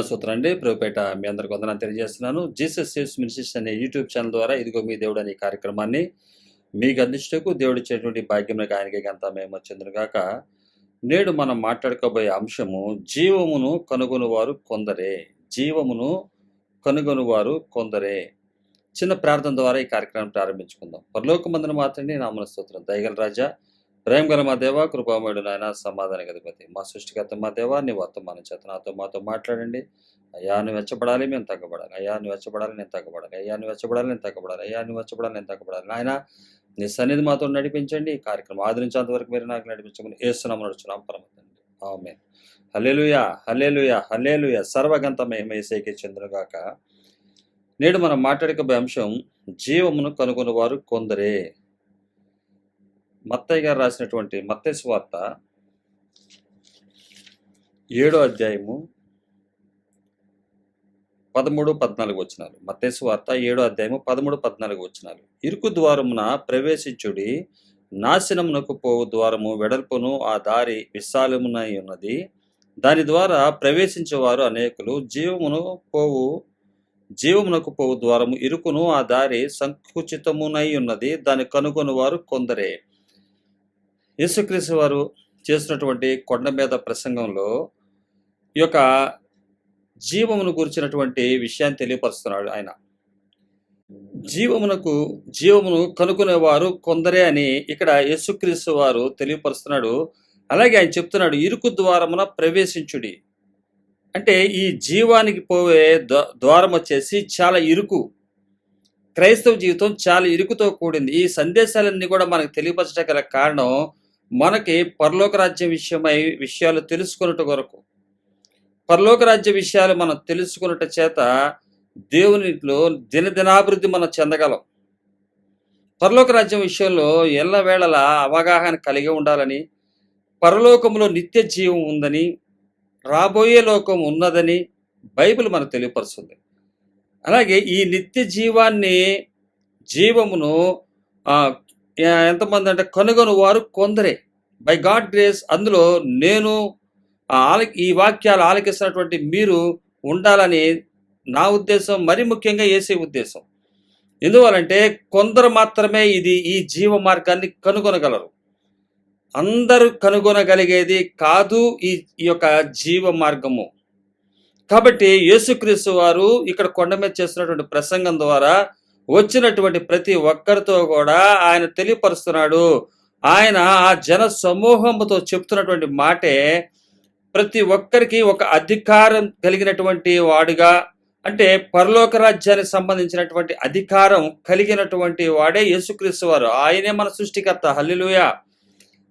సూత్రం అండి. ప్రభుపేట మీ అందరికి వందనాలు తెలియజేస్తున్నాను. జీసస్ సేవ్స్ మినిస్ట్రీస్ అనే యూట్యూబ్ ఛానల్ ద్వారా ఇదిగో మీ దేవుడు అనే కార్యక్రమాన్ని మీకు అందించటకు దేవుడిచ్చేటువంటి భాగ్యములకు ఆయనకి అంతా మేము చెందునుగాక. నేడు మనం మాట్లాడుకోబోయే అంశము జీవమును కనుగొనువారు కొందరే. జీవమును కనుగొనువారు కొందరే. చిన్న ప్రార్థన ద్వారా ఈ కార్యక్రమం ప్రారంభించుకుందాం. పరలోకమందున మాత్రమే నామన స్తోత్రం. దయగల రాజా, ప్రేమ గల మా దేవ, కృపామయుడు నాయన, సమాధాన అధిపతి, మా సృష్టికర్త మా దేవ, నీ వర్తమానం చేత నాతో మాతో మాట్లాడండి. అయ్యా నువ్వు వెచ్చబడాలి, మేము తగ్గబడాలి. అయ్యా నువ్వు వెచ్చబడాలి, నేను తగ్గబడాలి. అయ్యా నువ్వు వెచ్చబడాలి, నేను తగ్గబడాలి. అయ్యా నువ్వు వెచ్చబడాలి, నేను తగ్గబడాలి. నాయన నీ సన్నిధి మాతో నడిపించండి. ఈ కార్యక్రమం ఆదరించేంత వరకు మీరు నాకు నడిపించమని యేసునామమున నడుచున్నాం పరమతండ్రి. ఆమేన్. హల్లెలూయా, హల్లెలూయా, హల్లెలూయా. సర్వగంత మహిమ యేసుకే చెందునుగాక. నేడు మనం మాట్లాడుకోబోయే అంశం జీవమును కనుగొనువారు కొందరే. మత్తయి గారు రాసినటువంటి మత్తయి సువార్త 7వ అధ్యాయము 13-14 వచనాలు. మత్తయి సువార్త 7వ అధ్యాయము 13-14 వచనాలు. ఇరుకు ద్వారమున ప్రవేశించుడి, నాశనమునకు పోవు ద్వారము వెడల్పును, ఆ దారి విశాలమునై ఉన్నది, దాని ద్వారా ప్రవేశించేవారు అనేకులు. జీవమునకు పోవు ద్వారము ఇరుకును, ఆ దారి సంకుచితమునై ఉన్నది, దాని కనుగొనువారు కొందరే. యేసుక్రీస్తు వారు చేసినటువంటి కొండ మీద ప్రసంగంలో ఈ యొక్క జీవమును గురించినటువంటి విషయాన్ని తెలియపరుస్తున్నాడు. ఆయన జీవమును కనుగొనేవారు కొందరే అని ఇక్కడ యేసుక్రీస్తు వారు తెలియపరుస్తున్నాడు. అలాగే ఆయన చెప్తున్నాడు, ఇరుకు ద్వారమున ప్రవేశించుడి. అంటే ఈ జీవానికి పోయే ద్వారం వచ్చేసి చాలా ఇరుకు. క్రైస్తవ జీవితం చాలా ఇరుకుతో కూడింది. ఈ సందేశాలన్నీ కూడా మనకు తెలియపరచడం గల కారణం, మనకి పరలోక రాజ్య విషయాలు తెలుసుకున్నట్టు కొరకు. పరలోక రాజ్య విషయాలు మనం తెలుసుకున్నట్టు చేత దేవునిలో దినదినాభివృద్ధి మనం చెందగలం. పరలోక రాజ్యం విషయంలో ఎల్లవేళలా అవగాహన కలిగి ఉండాలని, పరలోకంలో నిత్య జీవం ఉందని, రాబోయే లోకం ఉన్నదని బైబిల్ మనకు తెలియపరుస్తుంది. అలాగే ఈ నిత్య జీవమును ఎంతమంది అంటే కనుగొని వారు కొందరే. బై గాడ్ గ్రేస్ అందులో నేను ఈ వాక్యాలు ఆలకిస్తున్నటువంటి మీరు ఉండాలని నా ఉద్దేశం, మరి ముఖ్యంగా యేసే ఉద్దేశం. ఎందువలంటే కొందరు మాత్రమే ఈ జీవ మార్గాన్ని కనుగొనగలరు. అందరూ కనుగొనగలిగేది కాదు ఈ యొక్క జీవ మార్గము. కాబట్టి యేసుక్రీస్తు వారు ఇక్కడ కొండ మీద చేస్తున్నటువంటి ప్రసంగం ద్వారా వచ్చినటువంటి ప్రతి ఒక్కరితో కూడా ఆయన తెలియపరుస్తున్నాడు. ఆయన ఆ జన సమూహంతో చెప్తున్నటువంటి మాటే ప్రతి ఒక్కరికి ఒక అధికారం కలిగినటువంటి వాడుగా, అంటే పరలోక రాజ్యానికి సంబంధించినటువంటి అధికారం కలిగినటువంటి వాడే యేసుక్రీస్తు వారు. ఆయనే మన సృష్టికర్త. హల్లెలూయా.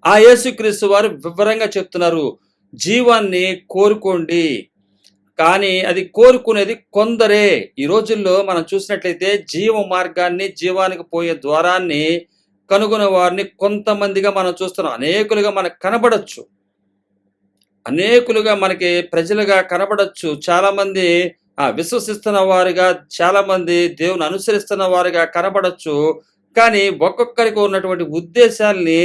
ఆ యేసుక్రీస్తు వారు వివరంగా చెప్తున్నారు, జీవాన్ని కోరుకోండి, కానీ అది కోరుకునేది కొందరే. ఈ రోజుల్లో మనం చూసినట్లయితే జీవ మార్గాన్ని, జీవానికి పోయే ద్వారాన్ని కనుగొనే వారిని కొంతమందిగా మనం చూస్తున్నాం. అనేకులుగా మనకు కనబడచ్చు, అనేకులుగా మనకి ప్రజలుగా కనబడచ్చు. చాలామంది విశ్వసిస్తున్న వారుగా, చాలామంది దేవుని అనుసరిస్తున్న వారుగా కనబడచ్చు. కానీ ఒక్కొక్కరికి ఉన్నటువంటి ఉద్దేశాల్ని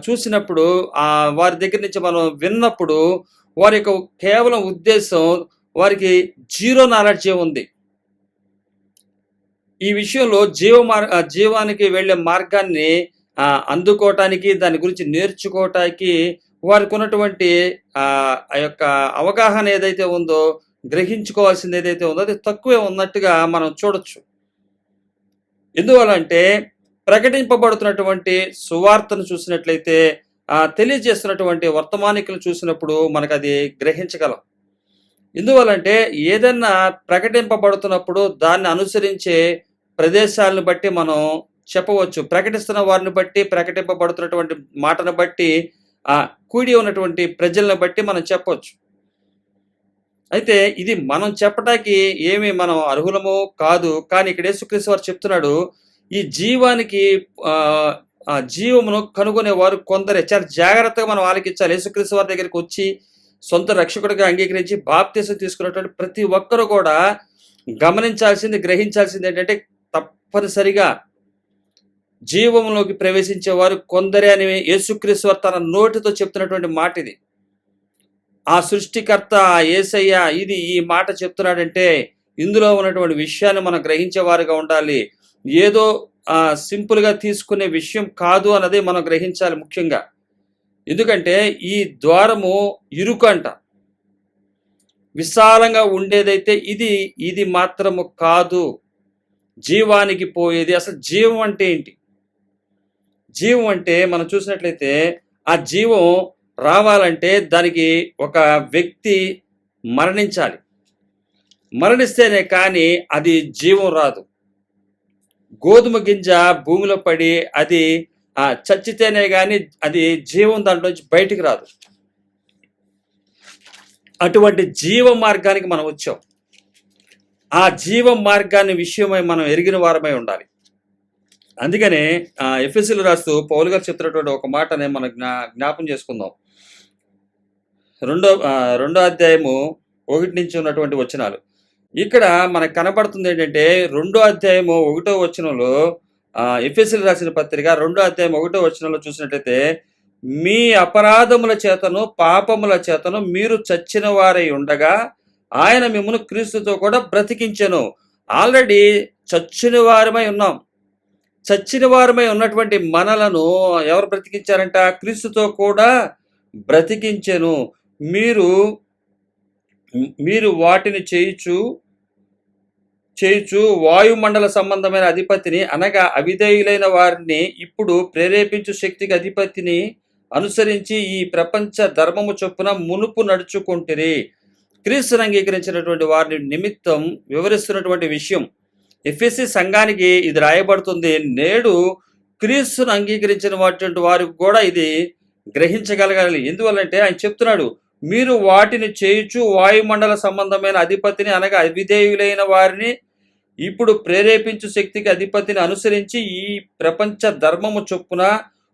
చూసినప్పుడు, వారి దగ్గర నుంచి మనం విన్నప్పుడు, వారి యొక్క కేవలం ఉద్దేశం, వారికి జీరో నాలెడ్జే ఉంది. ఈ విషయంలో జీవానికి వెళ్ళే మార్గాన్ని అందుకోవటానికి, దాని గురించి నేర్చుకోవటానికి వారికి ఉన్నటువంటి ఆ యొక్క అవగాహన ఏదైతే ఉందో, గ్రహించుకోవాల్సింది ఏదైతే ఉందో, అది తక్కువే ఉన్నట్టుగా మనం చూడొచ్చు. ఎందువలంటే ప్రకటింపబడుతున్నటువంటి సువార్తను చూసినట్లయితే, తెలియజేస్తున్నటువంటి వర్తమానికులు చూసినప్పుడు మనకు అది గ్రహించగలం. ఎందువలంటే ఏదన్నా ప్రకటింపబడుతున్నప్పుడు దాన్ని అనుసరించే ప్రదేశాలను బట్టి మనం చెప్పవచ్చు. ప్రకటిస్తున్న వారిని బట్టి, ప్రకటింపబడుతున్నటువంటి మాటను బట్టి, కూడి ఉన్నటువంటి ప్రజలను బట్టి మనం చెప్పవచ్చు. అయితే ఇది మనం చెప్పడానికి మనం అర్హులమో కాదు. కానీ ఇక్కడ యేసుక్రీస్తు వారు చెప్తున్నాడు, ఈ జీవమును కనుగొనేవారు కొందరే. చాలా జాగ్రత్తగా మనం ఆలకించాలి. యేసుక్రీస్తు వారి దగ్గరికి వచ్చి సొంత రక్షకుడిగా అంగీకరించి బాప్తిసం తీసుకున్నటువంటి ప్రతి ఒక్కరు కూడా గమనించాల్సింది, గ్రహించాల్సింది ఏంటంటే, తప్పనిసరిగా జీవంలోకి ప్రవేశించేవారు కొందరే అని యేసుక్రీస్తు వారు తన నోటితో చెప్తున్నటువంటి మాట ఇది. ఆ సృష్టికర్త, ఆ యేసయ్య ఈ మాట చెప్తున్నాడంటే ఇందులో ఉన్నటువంటి విషయాన్ని మనం గ్రహించేవారుగా ఉండాలి. ఏదో సింపుల్‌గా తీసుకునే విషయం కాదు అన్నది మనం గ్రహించాలి ముఖ్యంగా. ఎందుకంటే ఈ ద్వారము ఇరుకంట. విశాలంగా ఉండేదైతే ఇది మాత్రము కాదు. జీవానికి పోయేది. అసలు జీవం అంటే ఏంటి? జీవం అంటే మనం చూసినట్లయితే ఆ జీవం రావాలంటే దానికి ఒక వ్యక్తి మరణించాలి. మరణిస్తేనే కానీ అది జీవం రాదు. గోధుమ గింజ భూమిలో పడి అది చచ్చితేనే కానీ అది జీవం దాంట్లోంచి బయటికి రాదు. అటువంటి జీవ మార్గానికి మనం వచ్చాం. ఆ జీవ మార్గాన్ని విషయమై మనం ఎరిగిన వారమై ఉండాలి. అందుకనే ఎఫెసీయులు రాస్తూ పౌలు గారు చెప్తున్నటువంటి ఒక మాటనే మనం జ్ఞాపం చేసుకుందాం. రెండో అధ్యాయము 1 నుంచి ఉన్నటువంటి వచనాలు. ఇక్కడ మనకు కనబడుతుంది ఏంటంటే 2వ అధ్యాయము 1వ వచనంలో ఎఫెసీయులు రాసిన పత్రిక 2వ అధ్యాయం 1వ వచనంలో చూసినట్లయితే, మీ అపరాధముల చేతను పాపముల చేతను మీరు చచ్చిన వారై ఉండగా ఆయన మిమ్మల్ని క్రీస్తుతో కూడా బ్రతికించెను. ఆల్రెడీ చచ్చిన వారమై ఉన్నాం. చచ్చిన వారమై ఉన్నటువంటి మనలను ఎవరు బ్రతికించారంట? క్రీస్తుతో కూడా బ్రతికించెను. మీరు వాటిని చేయుచు వాయుమండల సంబంధమైన అధిపతిని అనగా అవిధేయులైన వారిని ఇప్పుడు ప్రేరేపించు శక్తికి అధిపతిని అనుసరించి ఈ ప్రపంచ ధర్మము చొప్పున మునుపు నడుచుకుంటురి. క్రీస్తును అంగీకరించినటువంటి వారిని నిమిత్తం వివరిస్తున్నటువంటి విషయం. ఎఫెసీ సంఘానికి ఇది రాయబడుతుంది. నేడు క్రీస్తును అంగీకరించిన వారికి కూడా ఇది గ్రహించగలగాలి. ఎందువల్లంటే ఆయన చెప్తున్నాడు, మీరు వాటిని చేయుచు వాయుమండల సంబంధమైన అధిపతిని అనగా అవిధేయులైన వారిని ఇప్పుడు ప్రేరేపించు శక్తికి అధిపతిని అనుసరించి ఈ ప్రపంచ ధర్మము చొప్పున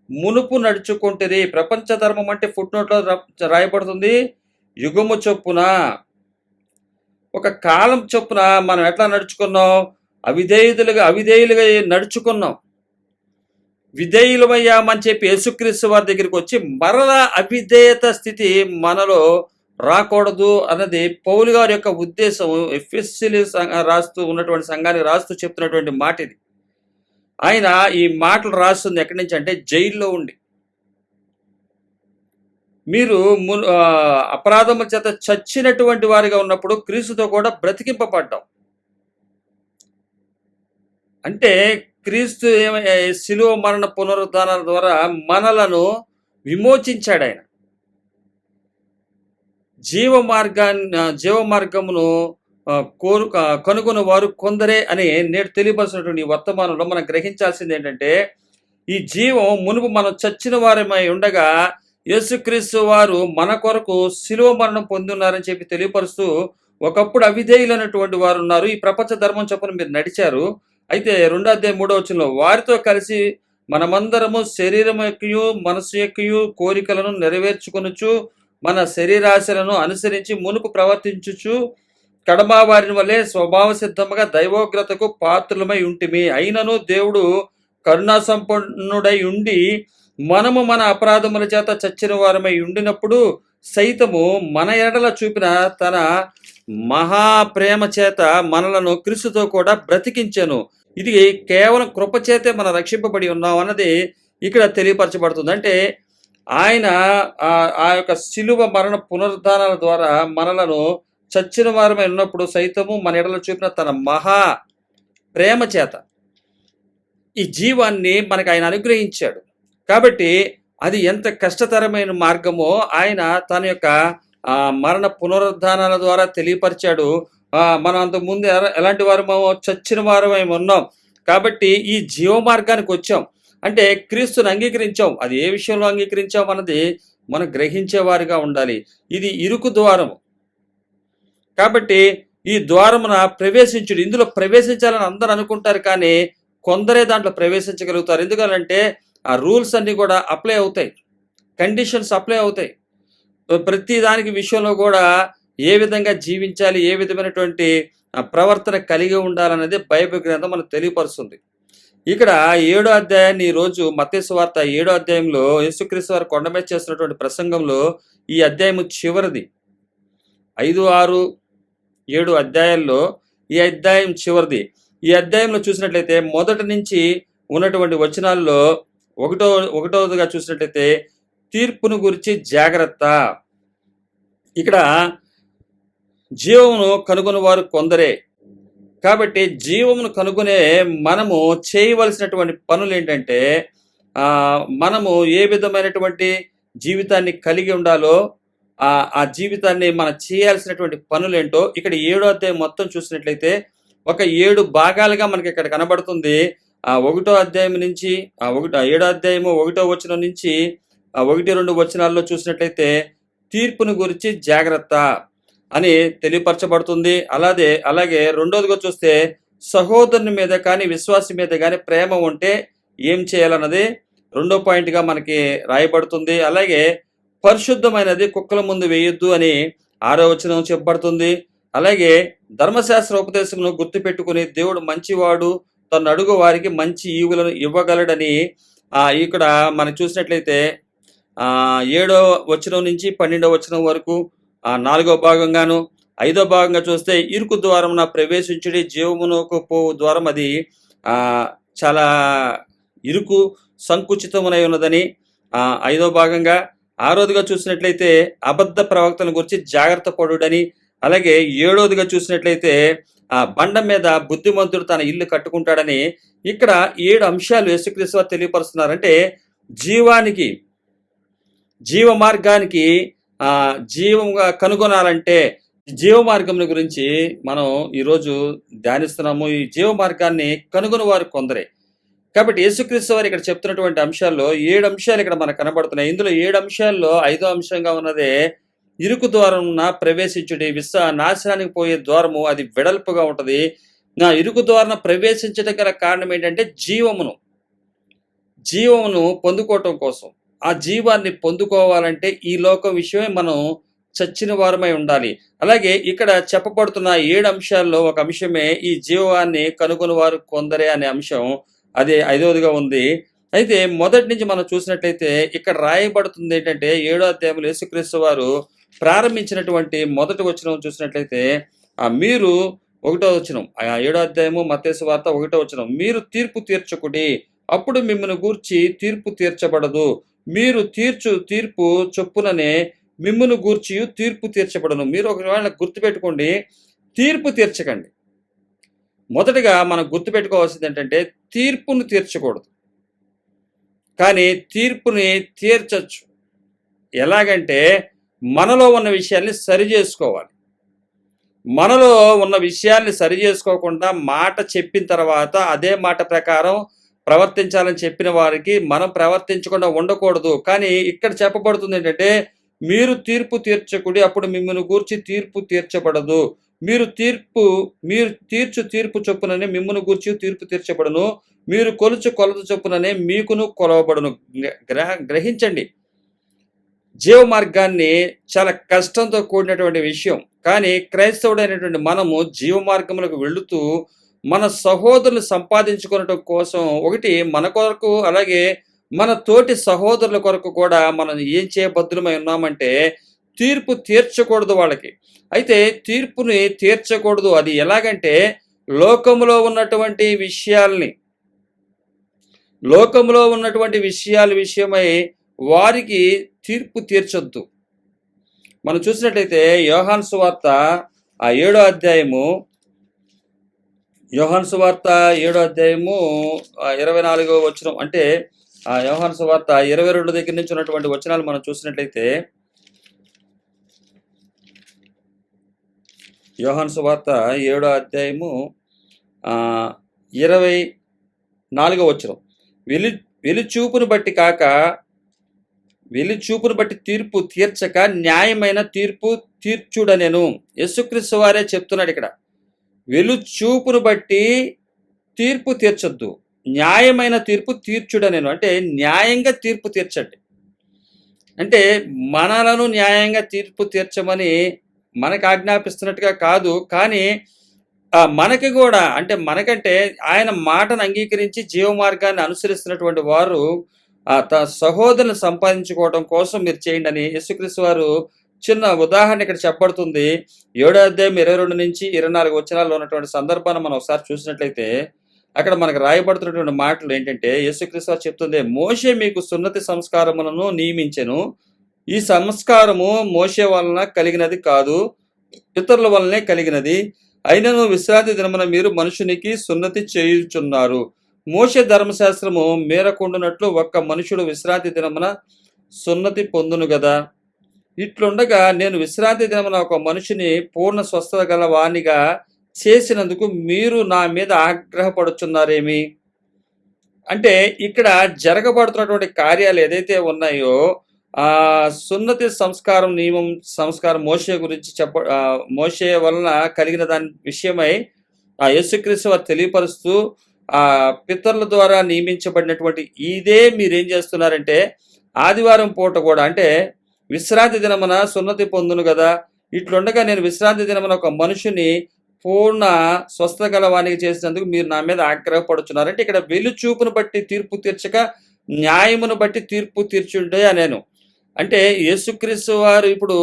మునుపు నడుచుకుంటుంది. ప్రపంచ ధర్మం అంటే ఫుట్ నోట్లో రాయబడుతుంది యుగము చొప్పున, ఒక కాలం చొప్పున మనం ఎట్లా నడుచుకున్నాం? అవిధేయులుగా నడుచుకున్నాం. విధేయులమయ్యామని చెప్పి యేసుక్రీస్తు వారి దగ్గరికి వచ్చి మరలా అవిధేయత స్థితి మనలో రాకూడదు అన్నది పౌలు గారి యొక్క ఉద్దేశం. ఎఫెసీయులు రాస్తూ ఉన్నటువంటి సంఘానికి రాస్తూ చెప్తున్నటువంటి మాట ఇది. ఆయన ఈ మాటలు రాస్తుంది ఎక్కడి నుంచి అంటే జైల్లో ఉండి. మీరు అపరాధముల చేత చచ్చినటువంటి వారిగా ఉన్నప్పుడు క్రీస్తుతో కూడా బ్రతికింపబడ్డాం. అంటే క్రీస్తు శిలువ మరణ పునరుద్ధానాల ద్వారా మనలను విమోచించాడు. ఆయన జీవ మార్గమును కనుగొని వారు కొందరే అని నేడు తెలియపరిచినటువంటి వర్తమానంలో మనం గ్రహించాల్సింది ఏంటంటే, ఈ జీవం మునుపు మనం చచ్చిన వారమై ఉండగా యేసుక్రీస్తు వారు మన కొరకు శిలువ మరణం పొంది ఉన్నారని చెప్పి తెలియపరుస్తూ, ఒకప్పుడు అవిధేయులైనటువంటి వారు ఉన్నారు, ఈ ప్రపంచ ధర్మం చొప్పున మీరు నడిచారు. అయితే 2వ అధ్యాయం 3వ వచనంలో వారితో కలిసి మనమందరము శరీరం యొక్కయు మనసు యొక్కయు కోరికలను నెరవేర్చుకొనుచు మన శరీరాశలను అనుసరించి మునుపు ప్రవర్తించుచు కడమా వారిని వలె స్వభావ సిద్ధముగా దైవోగ్రతకు పాత్రులమై ఉంటిమి. అయినను దేవుడు కరుణా సంపన్నుడై ఉండి మనము మన అపరాధముల చేత చచ్చిన వారమై ఉండినప్పుడు సైతము మన ఎడల చూపిన తన మహాప్రేమ చేత మనలను క్రీస్తుతో కూడా బ్రతికించెను. ఇది కేవలం కృపచేతే మనం రక్షింపబడి ఉన్నాం అన్నది ఇక్కడ తెలియపరచబడుతుంది. అంటే ఆయన ఆ యొక్క శిలువ మరణ పునరుద్ధానాల ద్వారా మనలను చచ్చిన వారమై ఉన్నప్పుడు సైతము మన ఎడల చూపిన తన మహా ప్రేమ చేత ఈ జీవాన్ని మనకు ఆయన అనుగ్రహించాడు. కాబట్టి అది ఎంత కష్టతరమైన మార్గమో ఆయన తన యొక్క మరణ పునరుద్ధానాల ద్వారా తెలియపరిచాడు. మనం అంతకుముందు ఎలాంటి వారమో చచ్చిన వారమై ఉన్నాం. కాబట్టి ఈ జీవ మార్గానికి వచ్చాం. అంటే క్రీస్తుని అంగీకరించాం. అది ఏ విషయంలో అంగీకరించాం అన్నది మనం గ్రహించేవారిగా ఉండాలి. ఇది ఇరుకు ద్వారము. కాబట్టి ఈ ద్వారమున ప్రవేశించుడు, ఇందులో ప్రవేశించాలని అందరూ అనుకుంటారు, కానీ కొందరే దాంట్లో ప్రవేశించగలుగుతారు. ఎందుకంటే ఆ రూల్స్ అన్నీ కూడా అప్లై అవుతాయి, కండిషన్స్ అప్లై అవుతాయి. ప్రతి దానికి విషయంలో కూడా ఏ విధంగా జీవించాలి, ఏ విధమైనటువంటి ప్రవర్తన కలిగి ఉండాలనేది బైబిల్ గ్రంథం మనకు తెలియపరుస్తుంది. ఇక్కడ 7వ అధ్యాయాన్ని ఈరోజు మత్తయి సువార్త 7వ అధ్యాయంలో యేసుక్రీస్తు వారు కొండ మీద చేస్తున్నటువంటి ప్రసంగంలో ఈ అధ్యాయము చివరిది. 5, 6, 7 అధ్యాయాల్లో ఈ అధ్యాయం చివరిది. ఈ అధ్యాయంలో చూసినట్లయితే మొదటి నుంచి ఉన్నటువంటి వచనాల్లో ఒకటోదిగా చూసినట్లయితే తీర్పును గురించి జాగ్రత్త. ఇక్కడ జీవమును కనుగొని వారు కొందరే. కాబట్టి జీవమును కనుగొనే మనము చేయవలసినటువంటి పనులు ఏంటంటే, మనము ఏ విధమైనటువంటి జీవితాన్ని కలిగి ఉండాలో ఆ జీవితాన్ని మనం చేయాల్సినటువంటి పనులేంటో ఇక్కడ 7వ అధ్యాయం మొత్తం చూసినట్లయితే ఒక 7 భాగాలుగా మనకి ఇక్కడ కనబడుతుంది. 1వ అధ్యాయం నుంచి 7వ అధ్యాయము 1వ వచనం నుంచి 1, 2 వచనాల్లో చూసినట్లయితే తీర్పును గురించి జాగ్రత్త అని తెలియపరచబడుతుంది. అలాగే రెండోదిగా చూస్తే సహోదరుని మీద కానీ విశ్వాసి మీద కానీ ప్రేమ ఉంటే ఏం చేయాలన్నది 2వ పాయింట్గా మనకి రాయబడుతుంది. అలాగే పరిశుద్ధమైనది కుక్కల ముందు వేయొద్దు అని 6వ వచనం చెప్పబడుతుంది. అలాగే ధర్మశాస్త్ర ఉపదేశమును గుర్తుపెట్టుకుని దేవుడు మంచివాడు, తను అడుగు వారికి మంచి ఈవులను ఇవ్వగలడని ఇక్కడ మనం చూసినట్లయితే 7వ వచనం నుంచి 12వ వచనం వరకు 4వ భాగంగాను, 5వ భాగంగా చూస్తే ఇరుకు ద్వారమున ప్రవేశించుడి, జీవమునకు పోవు ద్వారం అది చాలా ఇరుకు సంకుచితమునై ఉన్నదని 5వ భాగంగా, 6వదిగా చూసినట్లయితే అబద్ధ ప్రవక్తల గురించి జాగ్రత్త పడుడని, అలాగే 7వదిగా చూసినట్లయితే బండ మీద బుద్ధిమంతుడు తన ఇల్లు కట్టుకుంటాడని. ఇక్కడ 7 అంశాలు యేసుక్రీస్తు వారు తెలియపరుస్తున్నారంటే జీవ మార్గానికి జీవంగా కనుగొనాలంటే జీవ మార్గం గురించి మనం ఈరోజు ధ్యానిస్తున్నాము. ఈ జీవ మార్గాన్ని కనుగొని వారు కొందరే. కాబట్టి యేసుక్రీస్తు వారు ఇక్కడ చెప్తున్నటువంటి అంశాల్లో 7 అంశాలు ఇక్కడ మనకు కనబడుతున్నాయి. ఇందులో 7 అంశాల్లో 5వ అంశంగా ఉన్నదే ఇరుకు ద్వారమున ప్రవేశించుడి. నాశనానికి పోయే ద్వారము అది వెడల్పుగా ఉంటుంది. ఇరుకు ద్వారం ప్రవేశించడం గల కారణం ఏంటంటే జీవమును పొందుకోవటం కోసం. ఆ జీవాన్ని పొందుకోవాలంటే ఈ లోకం విషయమే మనం చచ్చిన వారమై ఉండాలి. అలాగే ఇక్కడ చెప్పబడుతున్న 7 అంశాల్లో ఒక అంశమే ఈ జీవాన్ని కనుగొని వారు కొందరే అనే అంశం. అది 5వదిగా ఉంది. అయితే మొదటి నుంచి మనం చూసినట్లయితే ఇక్కడ రాయబడుతుంది ఏంటంటే 7వ అధ్యాయంలో యేసుక్రీస్తు వారు ప్రారంభించినటువంటి మొదటి వచనం చూసినట్లయితే మీరు 1వ వచనం 7వ అధ్యాయము మత్తయి సువార్త 1వ వచనం, మీరు తీర్పు తీర్చకుడి, అప్పుడు మిమ్మల్ని గూర్చి తీర్పు తీర్చబడదు, మీరు తీర్పు చొప్పుననే మిమ్మును గూర్చి తీర్పు తీర్చబడను. మీరు ఒకవేళ గుర్తుపెట్టుకోండి, తీర్పు తీర్చకండి. మొదటగా మనం గుర్తుపెట్టుకోవాల్సింది ఏంటంటే తీర్పును తీర్చకూడదు, కానీ తీర్పుని తీర్చచ్చు. ఎలాగంటే మనలో ఉన్న విషయాల్ని సరి చేసుకోవాలి. మనలో ఉన్న విషయాల్ని సరి చేసుకోకుండా మాట చెప్పిన తర్వాత అదే మాట ప్రకారం ప్రవర్తించాలని చెప్పిన వారికి మనం ప్రవర్తించకుండా ఉండకూడదు. కానీ ఇక్కడ చెప్పబడుతుంది ఏంటంటే మీరు తీర్పు తీర్చకుడి, అప్పుడు మిమ్మల్ని గూర్చి తీర్పు తీర్చబడదు. మీరు తీర్చు తీర్పు చొప్పుననే మిమ్మును గూర్చి తీర్పు తీర్చబడును, మీరు కొలుచు కొలత చొప్పుననే మీకును కొలవబడును. గ్రహించండి, జీవ మార్గాన్ని చాలా కష్టంతో కూడినటువంటి విషయం. కానీ క్రైస్తవుడైనటువంటి మనము జీవ మార్గములకు వెళుతూ మన సహోదరులు సంపాదించుకోవడం కోసం ఒకటి మన కొరకు, అలాగే మన తోటి సహోదరుల కొరకు కూడా మనం ఏం చేయబద్దులమై ఉన్నామంటే తీర్పు తీర్చకూడదు వాళ్ళకి. అయితే తీర్పుని తీర్చకూడదు. అది ఎలాగంటే లోకములో ఉన్నటువంటి విషయాల విషయమై వారికి తీర్పు తీర్చొద్దు. మనం చూసినట్లయితే యోహాను సువార్త 7వ అధ్యాయము 24వ వచనం, అంటే యోహాను సువార్త 22 దగ్గర నుంచి ఉన్నటువంటి వచనాలు మనం చూసినట్లయితే యోహాను సువార్త 7వ అధ్యాయము 24వ వచనం, వెలిచూపును బట్టి తీర్పు తీర్చక న్యాయమైన తీర్పు తీర్చుడనెను. యేసుక్రీస్తు వారే చెప్తున్నాడు ఇక్కడ, వెలుచూపును బట్టి తీర్పు తీర్చొద్దు, న్యాయమైన తీర్పు తీర్చుడనెను. అంటే న్యాయంగా తీర్పు తీర్చండి. అంటే మనలను న్యాయంగా తీర్పు తీర్చమని మనకు ఆజ్ఞాపిస్తున్నట్టుగా కాదు, కానీ మనకి కూడా, అంటే మనకంటే ఆయన మాటను అంగీకరించి జీవ మార్గాన్ని అనుసరిస్తున్నటువంటి వారు సహోదరులను సంపాదించుకోవడం కోసం మీరు చేయండి అని యేసుక్రీస్తు వారు చిన్న ఉదాహరణ ఇక్కడ చెప్పబడుతుంది. 7 అధ్యాయం 22 నుంచి 24 వచనాల్లో ఉన్నటువంటి సందర్భాన్ని మనం ఒకసారి చూసినట్లయితే, అక్కడ మనకు రాయబడుతున్నటువంటి మాటలు ఏంటంటే, యేసుక్రీస్తు వారు చెప్తుంది, మోషే మీకు సున్నతి సంస్కారములను నియమించెను. ఈ సంస్కారము మోషే వలన కలిగినది కాదు, ఇతరుల వలనే కలిగినది. అయినను విశ్రాంతి దినమున మీరు మనుషునికి సున్నతి చేయుచున్నారు. మోషే ధర్మశాస్త్రము మేరకుండునట్లు ఒక్క మనుషుడు విశ్రాంతి దినమున సున్నతి పొందును గదా. ఇట్లుండగా నేను విశ్రాంతి దినమున ఒక మనిషిని పూర్ణ స్వస్థత గల వానిగా చేసినందుకు మీరు నా మీద ఆగ్రహపడుచున్నారేమి? అంటే ఇక్కడ జరగబడుతున్నటువంటి కార్యాలు ఏదైతే ఉన్నాయో, సున్నతి సంస్కారం మోషే గురించి మోషే వలన కలిగిన దాని విషయమై యేసుక్రీస్తు వారు తెలియపరుస్తూ, పితరుల ద్వారా నియమించబడినటువంటి ఇదే మీరేం చేస్తున్నారంటే, ఆదివారం పూట కూడా అంటే విశ్రాంతి దినమున సున్నతి పొందును కదా. ఇట్లుండగా నేను విశ్రాంతి దినమున ఒక మనుషుని పూర్ణ స్వస్థత గలవానికి చేసినందుకు మీరు నా మీద ఆగ్రహపడుచున్నారు. అంటే ఇక్కడ వెలుచూపును బట్టి తీర్పు తీర్చక న్యాయమును బట్టి తీర్పు తీర్చుండే నేను. అంటే యేసుక్రీస్తు వారు ఇప్పుడు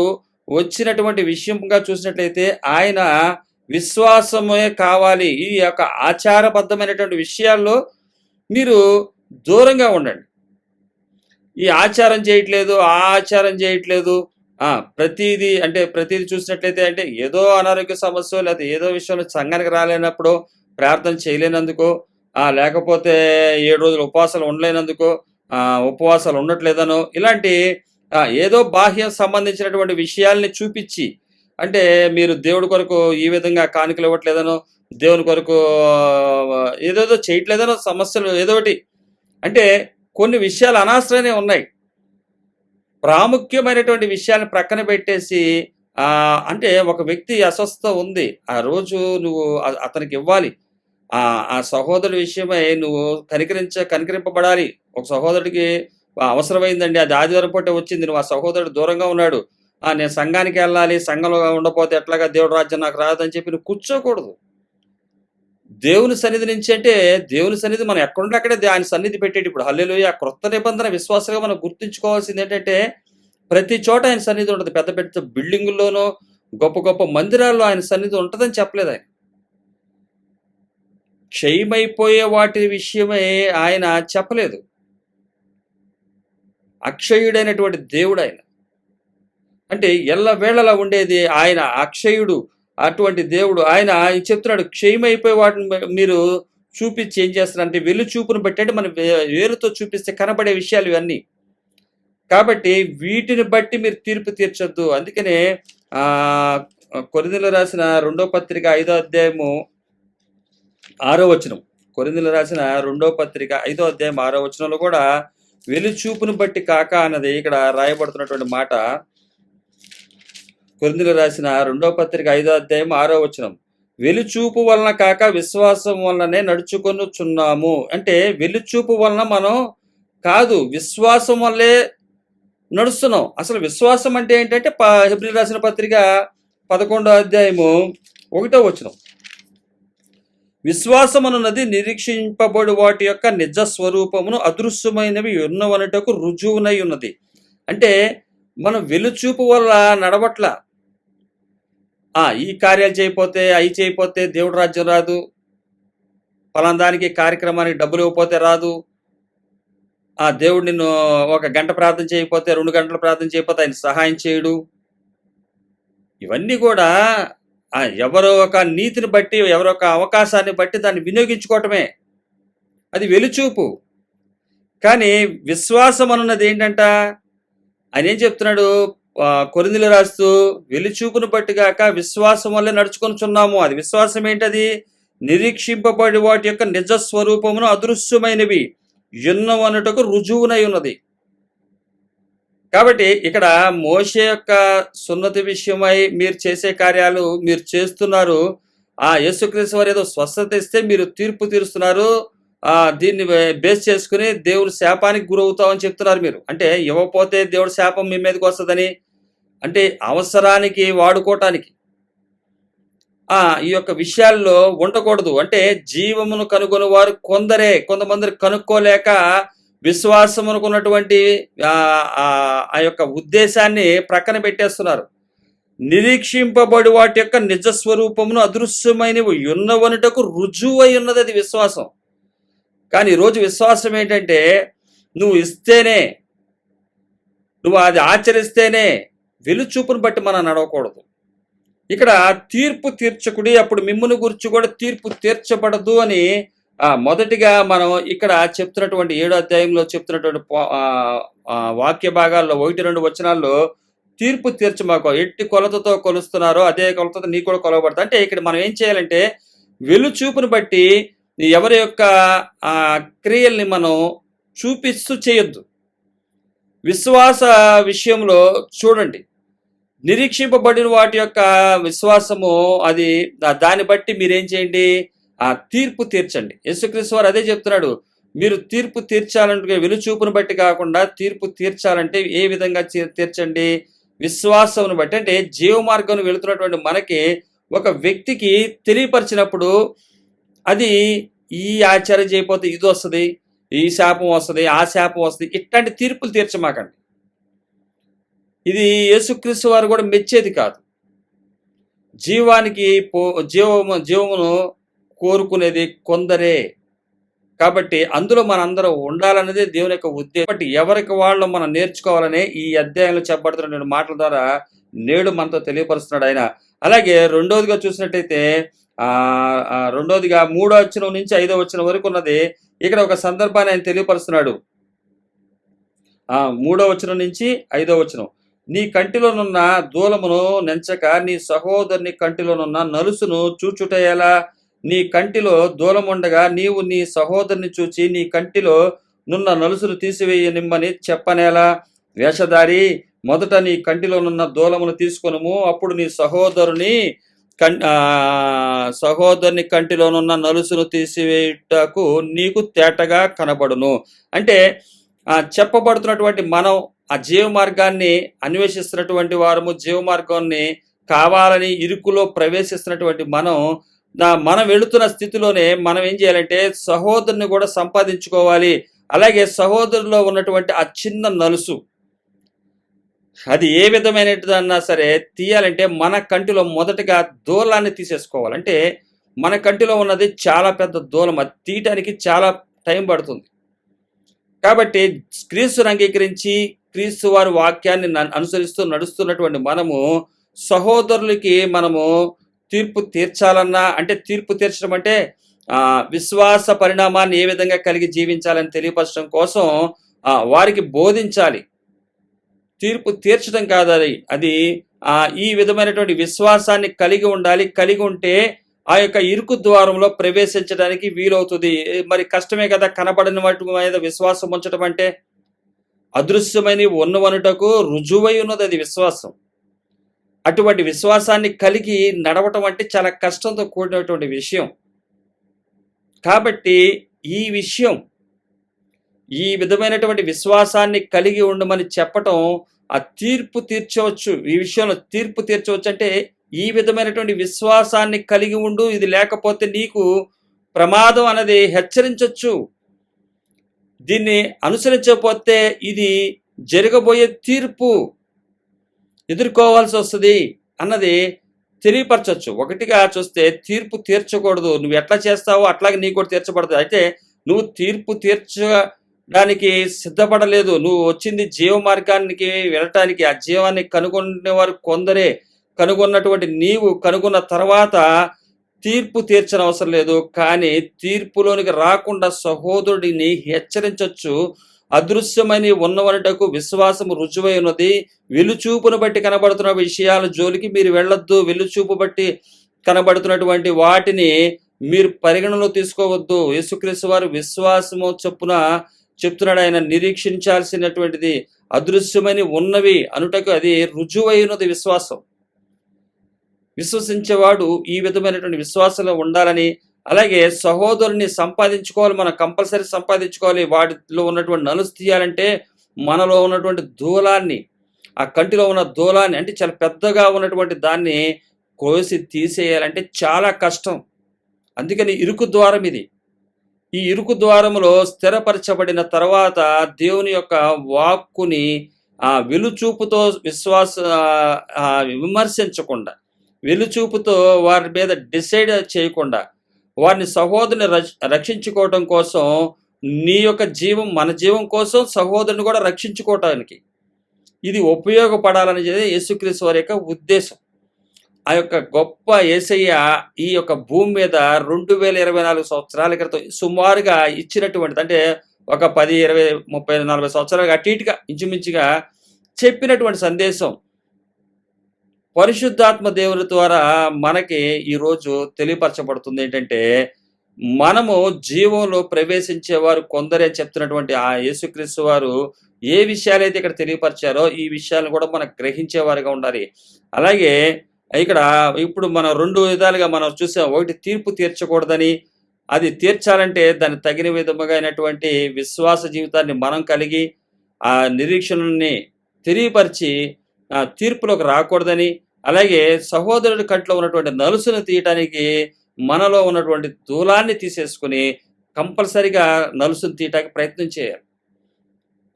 వచ్చినటువంటి విషయంగా చూసినట్లయితే ఆయన విశ్వాసమే కావాలి. ఈ యొక్క ఆచారబద్ధమైనటువంటి విషయాల్లో మీరు దూరంగా ఉండండి. ఈ ఆచారం చేయట్లేదు, ఆ ఆచారం చేయట్లేదు, ప్రతిదీ చూసినట్లయితే అంటే ఏదో అనారోగ్య సమస్య లేదా ఏదో విషయంలో సంఘానికి రాలేనప్పుడు, ప్రార్థన చేయలేనందుకో, లేకపోతే 7 రోజులు ఉపవాసాలు ఉండలేనందుకో, ఉపవాసాలు ఉండట్లేదనో, ఇలాంటి ఏదో బాహ్యం సంబంధించినటువంటి విషయాల్ని చూపించి, అంటే మీరు దేవుడి కొరకు ఈ విధంగా కానుకలు ఇవ్వట్లేదనో, దేవుని కొరకు ఏదేదో చేయట్లేదనో, సమస్యలు ఏదోటి అంటే కొన్ని విషయాలు అనవసరమే ఉన్నాయి. ప్రాముఖ్యమైనటువంటి విషయాలను ప్రక్కన పెట్టేసి, అంటే ఒక వ్యక్తి అస్వస్థత ఉంది, ఆ రోజు నువ్వు అతనికి ఇవ్వాలి, ఆ సహోదరుడి విషయమై నువ్వు కనికరింపబడాలి. ఒక సహోదరుడికి అవసరమైందండి, అది ఆదివారం పూట వచ్చింది, నువ్వు ఆ సహోదరుడు దూరంగా ఉన్నాడు, నేను సంఘానికి వెళ్ళాలి, సంఘంలో ఉండకపోతే ఎట్లాగా దేవుడి రాజ్యం నాకు రాదని చెప్పి నువ్వు కూర్చోకూడదు. దేవుని సన్నిధి నుంచి అంటే దేవుని సన్నిధి మనం ఎక్కడుంటే అక్కడే ఆయన సన్నిధి పెట్టేటి. ఇప్పుడు హల్లెలూయా క్రొత్త నిబంధన విశ్వాసంగా మనం గుర్తుంచుకోవాల్సింది ఏంటంటే, ప్రతి చోట ఆయన సన్నిధి ఉంటుంది. పెద్ద పెద్ద బిల్డింగుల్లోనో గొప్ప గొప్ప మందిరాల్లో ఆయన సన్నిధి ఉంటుందని చెప్పలేదు ఆయన. క్షయమైపోయే వాటి విషయమై ఆయన చెప్పలేదు. అక్షయుడైనటువంటి దేవుడు ఆయన. అంటే ఎల్లవేళలా ఉండేది ఆయన, అక్షయుడు, అటువంటి దేవుడు ఆయన. చెప్తున్నాడు, క్షయమైపోయే వాటిని మీరు చూపించి ఏం చేస్తారంటే, వెలుచూపును బట్టి, అంటే మనం వేరుతో చూపిస్తే కనబడే విషయాలు ఇవన్నీ. కాబట్టి వీటిని బట్టి మీరు తీర్పు తీర్చొద్దు. అందుకనే కొరింథీయులకు రాసిన 2వ పత్రిక 5వ అధ్యాయము 6వ వచనం, కొరింథీయులకు రాసిన 2వ పత్రిక 5వ అధ్యాయం 6వ వచనంలో కూడా వెలుచూపును బట్టి కాక అన్నది ఇక్కడ రాయబడుతున్నటువంటి మాట. కొరింథీయులకు రాసిన 2వ పత్రిక 5వ అధ్యాయం 6వ వచనం, వెలుచూపు వలన కాక విశ్వాసం వలననే నడుచుకొనుచున్నాము. అంటే వెలుచూపు వలన మనం కాదు, విశ్వాసం వల్లే నడుస్తున్నాం. అసలు విశ్వాసం అంటే ఏంటంటే హెబ్రీయులకు రాసిన పత్రిక 11వ అధ్యాయము 1వ వచనం, విశ్వాసమనున్నది నిరీక్షింపబడు వాటి యొక్క నిజ స్వరూపమును అదృశ్యమైనవి ఉన్నవనుటకు రుజువునై ఉన్నది. అంటే మనం వెలుచూపు వల్ల నడవట్ల, ఈ కార్యాలు చేయకపోతే, అవి చేయకపోతే దేవుడు రాజ్యం రాదు, పలానా దానికి కార్యక్రమానికి డబ్బులు ఇవ్వకపోతే రాదు, దేవుడు నిన్ను 1 గంట ప్రార్థన చేయకపోతే, 2 గంటలు ప్రార్థన చేయకపోతే ఆయన సహాయం చేయడు. ఇవన్నీ కూడా ఎవరో ఒక నీతిని బట్టి, ఎవరో ఒక అవకాశాన్ని బట్టి దాన్ని వినియోగించుకోవటమే, అది వెలుచూపు. కానీ విశ్వాసం అన్నది ఏంటంట, ఆయన ఏం చెప్తున్నాడు కొరింథీయులకు రాస్తూ, వెలుచూపును బట్టి గాక విశ్వాసం వల్లే నడుచుకొనుచున్నాము. అది విశ్వాసం ఏంటది, నిరీక్షింపబడి వాటి యొక్క నిజ స్వరూపమును అదృశ్యమైనవి యున్నవనుటకు రుజువునై ఉన్నది. కాబట్టి ఇక్కడ మోషే యొక్క సున్నతి విషయమై మీరు చేసే కార్యాలు మీరు చేస్తున్నారు. యేసుక్రీస్తు వారు ఏదో స్వస్థత ఇస్తే మీరు తీర్పు తీరుస్తున్నారు, దీన్ని బేస్ చేసుకుని దేవుని శాపానికి గురవుతామని చెప్తున్నారు మీరు. అంటే ఇవ్వకపోతే దేవుడి శాపం మీ మీదకి వస్తుందని, అంటే అవసరానికి వాడుకోవటానికి ఈ యొక్క విషయాల్లో ఉండకూడదు. అంటే జీవమును కనుగొని వారు కొందరే, కొంతమంది కనుక్కోలేక విశ్వాసమునకున్నటువంటి ఆ యొక్క ఉద్దేశాన్ని ప్రక్కన పెట్టేస్తున్నారు. నిరీక్షింపబడి వాటి యొక్క నిజ స్వరూపమును అదృశ్యమైనవి ఉన్నవనుటకు రుజువై ఉన్నది అది విశ్వాసం. కానీ ఈరోజు విశ్వాసం ఏంటంటే, నువ్వు ఇస్తేనే, నువ్వు అది ఆచరిస్తేనే, వెలుచూపును బట్టి మనం నడవకూడదు. ఇక్కడ తీర్పు తీర్చకుడి, అప్పుడు మిమ్మును గురించి కూడా తీర్పు తీర్చబడదు అని మొదటిగా మనం ఇక్కడ చెప్తున్నటువంటి 7వ అధ్యాయంలో చెప్తున్నటువంటి వాక్య భాగాల్లో 1-2 వచనాల్లో తీర్పు తీర్చమాకో, ఎట్టి కొలతతో కొలుస్తున్నారో అదే కొలతతో నీ కూడా కొలవబడతా. అంటే ఇక్కడ మనం ఏం చేయాలంటే, వెలుచూపును బట్టి ఎవరి యొక్క క్రియల్ని మనం చూపిస్తూ చేయొద్దు. విశ్వాస విషయంలో చూడండి, నిరీక్షింపబడిన వాటి యొక్క విశ్వాసము అది దాన్ని బట్టి మీరేం చేయండి, తీర్పు తీర్చండి. యేసుక్రీస్తు వారు అదే చెప్తున్నాడు, మీరు తీర్పు తీర్చాలంటే వెలుచూపును బట్టి కాకుండా తీర్పు తీర్చాలంటే ఏ విధంగా తీర్చండి, విశ్వాసమును బట్టి. అంటే జీవ మార్గం వెళుతున్నటువంటి మనకి ఒక వ్యక్తికి తెలియపరిచినప్పుడు అది ఈ ఆచారం చేయకపోతే ఇది వస్తుంది, ఈ శాపం వస్తుంది, ఆ శాపం వస్తుంది, ఇట్లాంటి తీర్పులు తీర్చమాకండి. ఇది యేసుక్రీస్తు వారు కూడా మెచ్చేది కాదు. జీవానికి జీవమును కోరుకునేది కొందరే. కాబట్టి అందులో మనందరం ఉండాలనేది దేవుని యొక్క ఉద్దేశం. కాబట్టి ఎవరికి వాళ్ళు మనం నేర్చుకోవాలనే ఈ అధ్యాయంలో చెప్పబడుతున్న మాటల ద్వారా నేడు మనతో తెలియపరుస్తున్నాడు ఆయన. అలాగే రెండోదిగా చూసినట్టయితే రెండోదిగా 3వ వచనం నుంచి 5వ వచనం వరకు ఉన్నది. ఇక్కడ ఒక సందర్భాన్ని ఆయన తెలియపరుస్తున్నాడు. 3వ వచనం నుంచి 5వ వచనం. నీ కంటిలోనున్న దూలమును నెంచక నీ సహోదరుని కంటిలోనున్న నలుసును చూచుట ఎలా? నీ కంటిలో దూలముండగా నీవు నీ సహోదరుని చూచి నీ కంటిలో నున్న నలుసును తీసివేయనిమ్మని చెప్పనేలా? వేషధారి, మొదట నీ కంటిలోనున్న దూలమును తీసుకొనుము, అప్పుడు నీ సహోదరుని కంటిలోనున్న నలుసును తీసివేయుటకు నీకు తేటగా కనబడును. అంటే చెప్పబడుతున్నటువంటి మనం ఆ జీవ మార్గాన్ని అన్వేషిస్తున్నటువంటి వారము, జీవ మార్గాన్ని కావాలని ఇరుకులో ప్రవేశిస్తున్నటువంటి మనం వెళుతున్న స్థితిలోనే మనం ఏం చేయాలంటే సహోదరుని కూడా సంపాదించుకోవాలి. అలాగే సహోదరులో ఉన్నటువంటి ఆ చిన్న నలుసు అది ఏ విధమైనదన్నా సరే తీయాలంటే మన కంటిలో మొదటగా దూలాన్ని తీసేసుకోవాలి. అంటే మన కంటిలో ఉన్నది చాలా పెద్ద దూలం, అది తీయటానికి చాలా టైం పడుతుంది. కాబట్టి క్రీస్తుని అంగీకరించి క్రీస్తు వారి వాక్యాన్ని అనుసరిస్తూ నడుస్తున్నటువంటి మనము సహోదరులకి మనము తీర్పు తీర్చాలన్నా, అంటే తీర్పు తీర్చడం అంటే విశ్వాస పరిణామాన్ని ఏ విధంగా కలిగి జీవించాలని తెలియపరచడం కోసం వారికి బోధించాలి. తీర్పు తీర్చడం కాదు, అది ఈ విధమైనటువంటి విశ్వాసాన్ని కలిగి ఉండాలి. కలిగి ఉంటే ఆ యొక్క ఇరుకు ద్వారంలో ప్రవేశించడానికి వీలవుతుంది. మరి కష్టమే కదా కనబడిన వాటి మీద విశ్వాసం ఉంచడం అంటే. అదృశ్యమైన ఉన్నవనుటకు రుజువై ఉన్నది అది విశ్వాసం. అటువంటి విశ్వాసాన్ని కలిగి నడవటం అంటే చాలా కష్టంతో కూడినటువంటి విషయం. కాబట్టి ఈ విధమైనటువంటి విశ్వాసాన్ని కలిగి ఉండమని చెప్పటం, ఆ తీర్పు తీర్చవచ్చు, ఈ విషయంలో తీర్పు తీర్చవచ్చు అంటే ఈ విధమైనటువంటి విశ్వాసాన్ని కలిగి ఉండు, ఇది లేకపోతే నీకు ప్రమాదం అనేది హెచ్చరించవచ్చు. దీన్ని అనుసరించకపోతే ఇది జరగబోయే తీర్పు ఎదుర్కోవాల్సి వస్తుంది అన్నది తెలియపరచవచ్చు. ఒకటిగా చూస్తే తీర్పు తీర్చకూడదు, నువ్వు ఎట్లా చేస్తావో అట్లాగే నీకు కూడా తీర్చబడదు. అయితే నువ్వు తీర్పు తీర్చడానికి సిద్ధపడలేదు, నువ్వు వచ్చింది జీవ మార్గానికి వెళ్ళటానికి. ఆ జీవాన్ని కనుగొనేవారు కొందరే. కనుగొన్నటువంటి నీవు కనుగొన్న తర్వాత తీర్పు తీర్చని అవసరం లేదు, కానీ తీర్పులోనికి రాకుండా సహోదరుడిని హెచ్చరించవచ్చు. అదృశ్యమని ఉన్నవనటకు విశ్వాసము రుజువై ఉన్నది. వెలుచూపును బట్టి కనబడుతున్న విషయాల జోలికి మీరు వెళ్ళొద్దు. వెలుచూపు బట్టి కనబడుతున్నటువంటి వాటిని మీరు పరిగణలో తీసుకోవద్దు. యేసుక్రీస్తు వారు విశ్వాసము చొప్పున చెప్తున్నాడు. ఆయన నిరీక్షించాల్సినటువంటిది అదృశ్యమని ఉన్నవి అనుటకు అది రుజువై ఉన్నది విశ్వాసం. విశ్వసించేవాడు ఈ విధమైనటువంటి విశ్వాసంలో ఉండాలని, అలాగే సహోదరుని సంపాదించుకోవాలి, మనం కంపల్సరీ సంపాదించుకోవాలి. వాటిలో ఉన్నటువంటి నలుసు తీయాలంటే మనలో ఉన్నటువంటి దూలాన్ని, ఆ కంటిలో ఉన్న దూలాన్ని, అంటే చాలా పెద్దగా ఉన్నటువంటి దాన్ని కోసి తీసేయాలంటే చాలా కష్టం. అందుకని ఇరుకు ద్వారం ఇది. ఈ ఇరుకు ద్వారములో స్థిరపరచబడిన తర్వాత దేవుని యొక్క వాక్కుని వెలుచూపుతో విమర్శించకుండా, వెలుచూపుతో వారి మీద డిసైడ్ చేయకుండా, వారిని సహోదరుని రక్షించుకోవటం కోసం, నీ యొక్క జీవం మన జీవం కోసం సహోదరుని కూడా రక్షించుకోవటానికి ఇది ఉపయోగపడాలనేది యేసుక్రీస్తు వారి యొక్క ఉద్దేశం. ఆ యొక్క గొప్ప యేసయ్య ఈ యొక్క భూమి మీద 2024 సంవత్సరాల క్రితం సుమారుగా ఇచ్చినటువంటిది, అంటే ఒక 10, 20, 30, 40 సంవత్సరాలుగా అటు ఇటుగా ఇంచుమించుగా చెప్పినటువంటి సందేశం పరిశుద్ధాత్మ దేవుని ద్వారా మనకి ఈరోజు తెలియపరచబడుతుంది. ఏంటంటే, మనము జీవంలో ప్రవేశించేవారు కొందరే చెప్తున్నటువంటి ఆ యేసుక్రీస్తు వారు ఏ విషయాలైతే ఇక్కడ తెలియపరిచారో ఈ విషయాలను కూడా మనం గ్రహించేవారుగా ఉండాలి. అలాగే ఇక్కడ ఇప్పుడు మనం 2 విధాలుగా మనం చూసాం. ఒకటి, తీర్పు తీర్చకూడదని, అది తీర్చాలంటే దానికి తగిన విధముగా అయినటువంటి విశ్వాస జీవితాన్ని మనం కలిగి ఆ నిరీక్షణని తెలియపరిచి తీర్పులోకి రాకూడదని, అలాగే సహోదరుడి కంట్లో ఉన్నటువంటి నలుసును తీయటానికి మనలో ఉన్నటువంటి దూలాన్ని తీసేసుకుని కంపల్సరిగా నలుసును తీయటానికి ప్రయత్నం చేయాలి.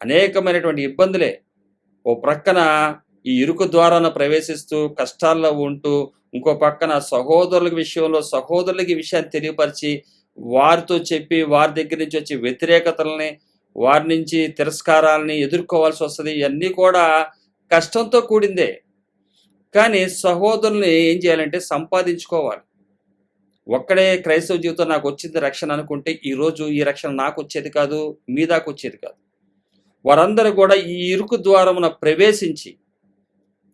అనేకమైనటువంటి ఇబ్బందులే. ఓ ప్రక్కన ఈ ఇరుకు ద్వారాన ప్రవేశిస్తూ కష్టాల్లో ఉంటూ, ఇంకో పక్కన సహోదరుల విషయంలో సహోదరులకి విషయాన్ని తెలియపరిచి వారితో చెప్పి వారి దగ్గర నుంచి వచ్చే వ్యతిరేకతలని, వారి నుంచి తిరస్కారాలని ఎదుర్కోవాల్సి వస్తుంది. ఇవన్నీ కూడా కష్టంతో కూడిందే. కానీ సహోదరుల్ని ఏం చేయాలంటే సంపాదించుకోవాలి. ఒక్కడే క్రైస్తవ జీవితం నాకు వచ్చింది రక్షణ అనుకుంటే ఈరోజు ఈ రక్షణ నాకు వచ్చేది కాదు, మీ దాకా వచ్చేది కాదు. వారందరూ కూడా ఈ ఇరుకు ద్వారమున ప్రవేశించి,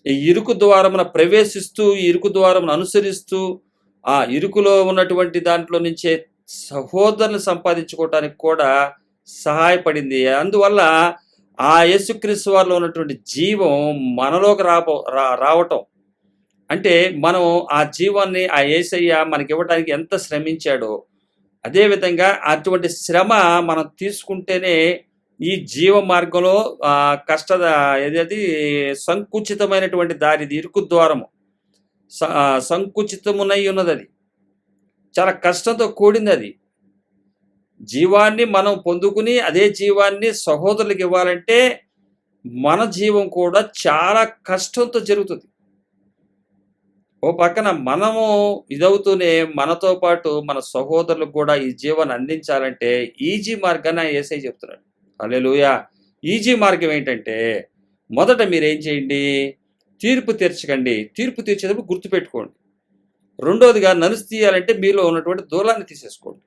ఈ ఇరుకు ద్వారమున ప్రవేశిస్తూ, ఈ ఇరుకు ద్వారమును అనుసరిస్తూ, ఆ ఇరుకులో ఉన్నటువంటి దాంట్లో నుంచే సహోదరుని సంపాదించుకోవటానికి కూడా సహాయపడింది. అందువల్ల ఆ యేసుక్రీస్తు వారిలో ఉన్నటువంటి జీవం మనలోకి రావటం అంటే, మనం ఆ జీవాన్ని ఆ యేసయ్య మనకి ఇవ్వడానికి ఎంత శ్రమించాడో, అదేవిధంగా అటువంటి శ్రమ మనం తీసుకుంటేనే ఈ జీవ మార్గంలో ఏదది సంకుచితమైనటువంటి దారి, ఇరుకు ద్వారము సంకుచితమునై ఉన్నది. అది చాలా కష్టంతో కూడింది. అది జీవాన్ని మనం పొందుకుని అదే జీవాన్ని సహోదరులకు ఇవ్వాలంటే మన జీవం కూడా చాలా కష్టంతో జరుగుతుంది. ఓ పక్కన మనము ఇదవుతూనే మనతో పాటు మన సహోదరులకు కూడా ఈ జీవాన్ని అందించాలంటే ఈజీ మార్గాన్ని యేసయ్య చెప్తున్నాడు. హల్లెలూయా. ఈజీ మార్గం ఏంటంటే, మొదట మీరేం చేయండి, తీర్పు తీర్చకండి. తీర్పు తీర్చేటప్పుడు గుర్తుపెట్టుకోండి. రెండోదిగా నలుసు తీయాలంటే మీలో ఉన్నటువంటి దూలాన్ని తీసేసుకోండి.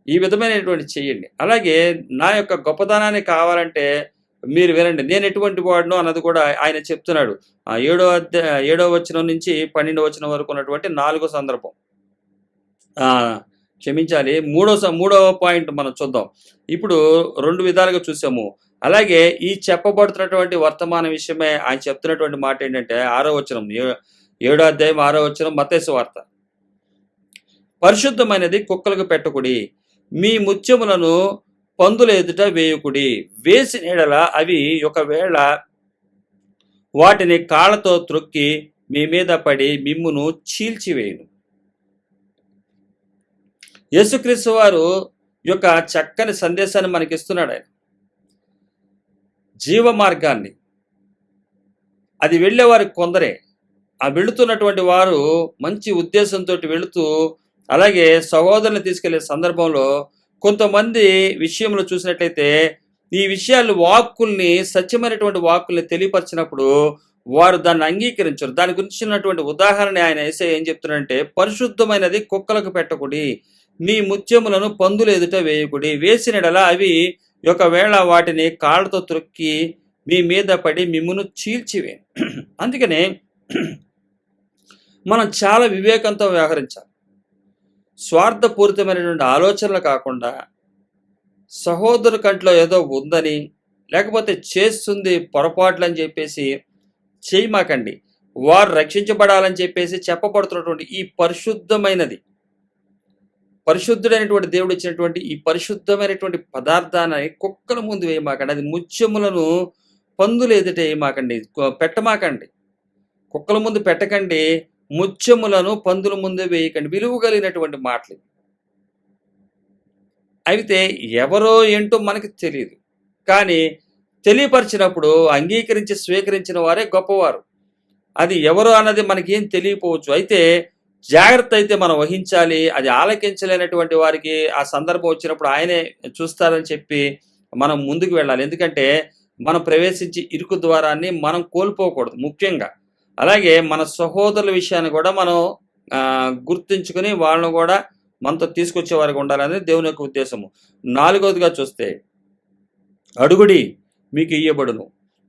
ఈ విధమైనటువంటి చెయ్యండి. అలాగే నా యొక్క గొప్పతనాన్ని కావాలంటే మీరు వినండి, నేను ఎటువంటి వాడునో అన్నది కూడా ఆయన చెప్తున్నాడు. 7వ వచనం నుంచి 12వ వచనం వరకు ఉన్నటువంటి 4వ సందర్భం, క్షమించాలి, మూడవ పాయింట్ మనం చూద్దాం. ఇప్పుడు 2 విధాలుగా చూసాము. అలాగే ఈ చెప్పబడుతున్నటువంటి వర్తమాన విషయమే ఆయన చెప్తున్నటువంటి మాట ఏంటంటే 6వ వచనం, 7వ అధ్యాయం 6వ వచనం, మత్తయి సువార్త. పరిశుద్ధమైనది కుక్కలకు పెట్టకుడి, మీ ముత్యములను పందుల ఎదుట వేయుకుడి, వేసిన ఎడల అవి ఒకవేళ వాటిని కాళ్ళతో త్రొక్కి మీ మీద పడి మిమ్మును చీల్చివేయును. యేసుక్రీస్తు వారు యొక్క చక్కని సందేశాన్ని మనకి ఇస్తున్నాడు. ఆయన జీవ మార్గాన్ని, అది వెళ్ళేవారు కొందరే. ఆ వెళుతున్నటువంటి వారు మంచి ఉద్దేశంతో వెళుతూ, అలాగే సహోదరుని తీసుకెళ్లే సందర్భంలో కొంతమంది విషయంలో చూసినట్లయితే ఈ విషయాలు వాక్కుల్ని, సత్యమైనటువంటి వాక్కుల్ని తెలియపరిచినప్పుడు వారు దాన్ని అంగీకరించరు. దాని గురించి ఉన్నటువంటి ఉదాహరణ ఆయన యేసయ్య ఏం చెప్తున్నాడంటే, పరిశుద్ధమైనది కుక్కలకు పెట్టకుడి, మీ ముత్యములను పందుల ఎదుట వేయకుడి, వేసినడలా అవి ఒకవేళ వాటిని కాళ్ళతో త్రొక్కి మీ మీద పడి మిమ్మును చీల్చివే. అందుకనే మనం చాలా వివేకంతో వ్యవహరించాలి. స్వార్థపూరితమైనటువంటి ఆలోచనలు కాకుండా, సహోదరు కంట్లో ఏదో ఉందని, లేకపోతే చేస్తుంది పొరపాట్లు అని చెప్పేసి చేయమాకండి. వారు రక్షించబడాలని చెప్పేసి చెప్పబడుతున్నటువంటి ఈ పరిశుద్ధుడైనటువంటి దేవుడు ఇచ్చినటువంటి ఈ పరిశుద్ధమైనటువంటి పదార్థాన్ని కుక్కల ముందు వేయమాకండి. అది ముత్యములను పందులు ఎదుట వేయమాకండి, పెట్టమాకండి. కుక్కల ముందు పెట్టకండి, ముత్యములను పందుల ముందే వేయకండి. విలువ కలిగినటువంటి మాటలు. అయితే ఎవరో ఏంటో మనకి తెలియదు. కానీ తెలియపరిచినప్పుడు అంగీకరించి స్వీకరించిన వారే గొప్పవారు. అది ఎవరు అన్నది మనకేం తెలియకపోవచ్చు. అయితే జాగ్రత్త అయితే మనం వహించాలి. అది ఆలకించలేనటువంటి వారికి ఆ సందర్భం వచ్చినప్పుడు ఆయనే చూస్తారని చెప్పి మనం ముందుకు వెళ్ళాలి. ఎందుకంటే మనం ప్రవేశించి ఇరుకు ద్వారాన్ని మనం కోల్పోకూడదు ముఖ్యంగా. అలాగే మన సహోదరుల విషయాన్ని కూడా మనం గుర్తుంచుకొని వాళ్ళని కూడా మనతో తీసుకొచ్చే వారికి ఉండాలనేది దేవుని యొక్క ఉద్దేశము. నాలుగవదిగా చూస్తే అడుగుడి మీకు ఇయ్యబడును,